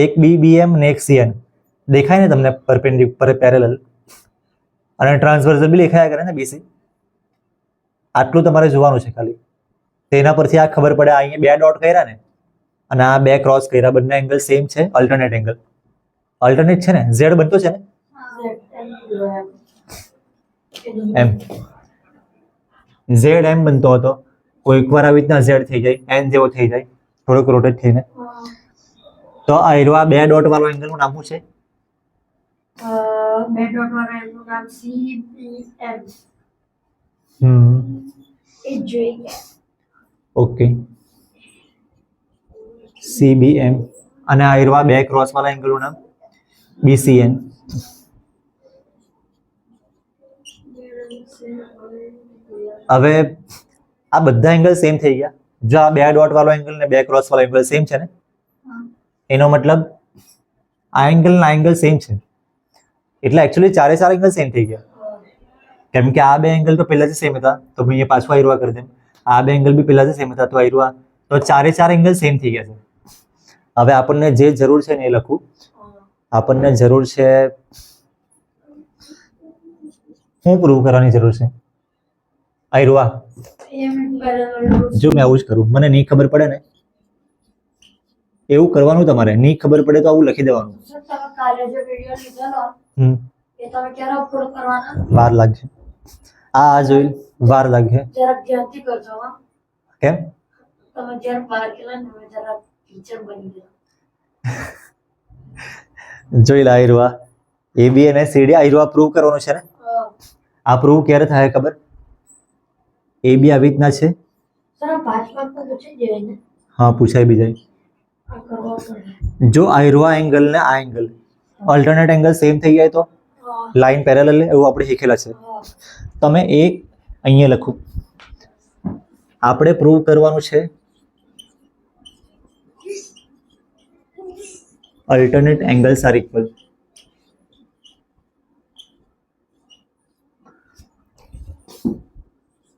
એક BM ને એક CN દેખાય ને તમને પરપેન્ડિક્યુલર પેરેલલ, અને ટ્રાન્સવર્સલ બી દેખાયા કરે ને BC. આટલું તમારે જોવાનું છે ખાલી. તેના પરથી આ ખબર પડે, અહીંયા બે ડોટ કર્યા ને અને આ બે ક્રોસ કર્યા, બંને એંગલ સેમ છે, અલ્ટરનેટ એંગલ. અલ્ટરનેટ છે ને, Z બનતો છે ને એમ, Z એમ બનતો હતો, કોઈક વાર આવી રીતના Z થઈ જાય, N જેવો થઈ જાય, થોડોક રોટેટ થઈને. તો આયરું આ બે ડોટ વાળો એંગલનું નામ શું છે? બે ડોટ વાળા એનું નામ CBM. એ જોઈએ. Okay, CBM. અને આયરું આ બે ક્રોસ વાળા એંગલનું નામ BCN. હવે આ બધા એંગલ સેમ થઈ ગયા. જો આ બે ડોટ વાળો એંગલ ને બે ક્રોસ વાળો એંગલ સેમ છે ને, એનો મતલબ આ એંગલ ના એંગલ સેમ છે, એટલે એકચ્યુઅલી ચારે ચાર એંગલ સેમ થઈ ગયા. કેમ કે આ બે એંગલ તો પહેલાથી સેમ હતા, તો મેં અહીંયા પાછું આયરું આ કરી દઉં. આ બે એંગલ બી પહેલાથી સેમ હતા, તો આયરું આ, તો ચારે ચાર એંગલ સેમ થઈ ગયા છે. હવે આપણને જે જરૂર છે ને એ લખું. આપણને જરૂર છે, શું પ્રૂવ કરવાની જરૂર છે? આયરું આ. જો મેં આવું જ કરું, મને નહીં ખબર પડે ને એવું કરવાનું, તમારે નહીં ખબર પડે તો આવું લખી દેવાનું. તમે કાલે જે વિડિયો લીધેલો એ તમે ક્યારે અપલોડ કરવાના? વાર લાગશે. આ જોઈ વાર લાગે. જરાક ધ્યાનથી કરજો. હા, કેમ? તમે જ્યારે બહાર ગયેલા ને તમે જરાક ટીચર બની ગયા. જોઈ લે આયરું આ AB અને CD, આયરું આ પ્રૂવ કરવાનું છે ને. આ પ્રૂવ ક્યારે થાય ખબર? AB આવી રીતના છે. સર 5 માર્ક તો પૂછી જાય ને? હા, પૂછાય બી જાય. આ કરવા પડે. જો આયરું આ એંગલ ને આ એંગલ અલ્ટરનેટ એંગલ સેમ થઈ જાય તો લાઈન પેરેલલ, એવું આપણે શીખેલા છે. તમે એ અહીંયા લખો. આપણે પ્રૂવ કરવાનું છે અલ્ટરનેટ એંગલ્સ આર ઇક્વલ.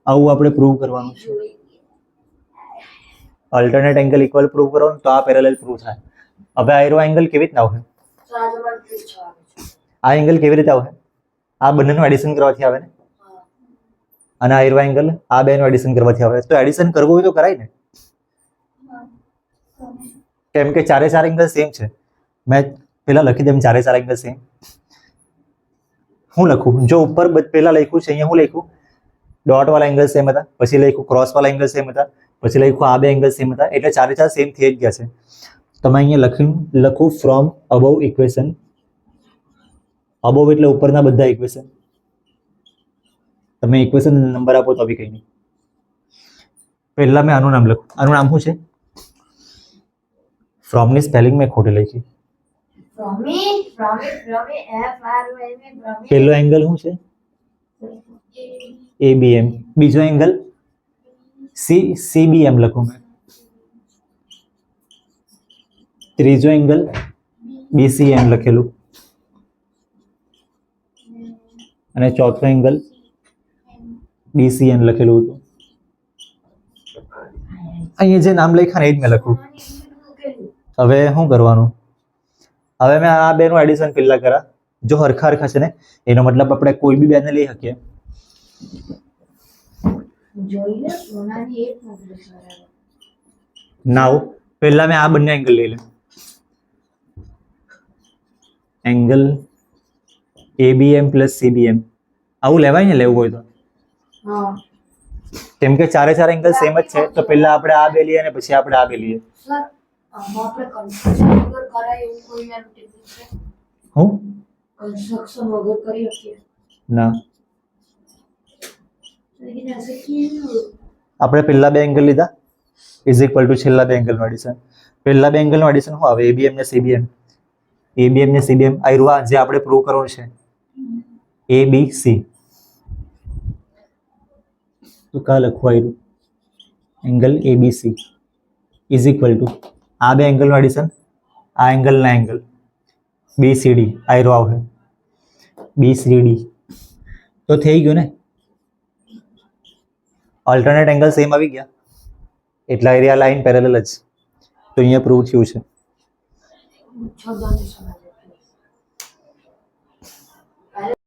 આવું આપણે પ્રૂવ કરવાનું છે. અલ્ટરનેટ એંગલ ઇક્વલ પ્રૂવ કરવાનું, તો આ પેરેલલ પ્રૂવ થાય. હવે આયરો એંગલ કેવી રીતના આવે? આ એંગલ કેવી રીતે આવે? આ બંનેનું એડિશન કરવાથી આવે ને, અને આયરો એંગલ આ બેનું એડિશન કરવાથી આવે. તો એડિશન કરવું હોય તો કરાય ને, કેમ કે ચારે ચાર એંગલ સેમ છે. મેં પેલા લખી દઉં ચારે ચાર એંગલ સેમ. હું લખું, જો ઉપર પેલા લખ્યું છે અહીંયા, હું લખ્યું ડોટ વાળા એંગલ સેમ હતા, પછી લખ્યું ક્રોસ વાળા એંગલ સેમ હતા, પછી લખ્યું આ બે એંગલ સેમ હતા, એટલે ચારે ચાર સેમ થઈ જ ગયા છે. તમે અહીંયા લખું ફ્રોમ અબવ ઇક્વેશન. અબવ એટલે ઉપરના બધા ઇક્વેશન. તમે ઇક્વેશન નંબર આપો તો બી કંઈ નહીં. પહેલા મેં આનું નામ લખું. આનું નામ શું છે? ફ્રોમની સ્પેલિંગ મેં ખોટી લખી. ફ્રોમી F R O M E પહેલો એંગલ શું છે? ABM. બીજો એંગલ CBM લખું મેં. ત્રીજો એંગલ BCM લખેલું અને ચોથો એંગલ DCM લખેલું હતું. અહીંયા જે નામ લખ્યા ને એ જ મેં લખું. હવે શું કરવાનું? હવે મેં આ બેનું એડિશન પહેલા કરા. જો હરખા હરખા છે ને એનો મતલબ આપણે કોઈ બી બેને લઈ શકીએ. નાવ પહેલા મેં આ બંને એંગલ લઈ લે. એંગલ ABM પ્લસ CBM આવું લેવાય ને લેવું હોય તો. કેમ કે ચારે ચાર એંગલ સેમ જ છે તો પહેલા આપણે આ બે લઈએ અને પછી આપણે આ બે લઈએ. હું કન્સ્ટ્રક્શન વગર કરી શકીએ ના આપણે પહેલા બે એંગલ લીધા ઇઝ ઇક્વલ ટુ છેલ્લા બે એંગલનું એડિશન. પહેલા બે એંગલનું એડિશન શું આવે? ABM ને CBM. ABM ને CBM આ જે આપણે પ્રૂવ કરવાનું છે ABC તો કા લખવું આવ્યું angle ABC is equal two આ બે એંગલનું એડિશન આ એંગલના એંગલ BCD આયરો આવે BCD તો થઈ ગયું ને. ઓલ્ટરનેટ એંગલ સેમ આવી ગયા એટલા એરિયા લાઈન પેરેલલ જ તો અહીંયા પ્રૂવ થયું છે.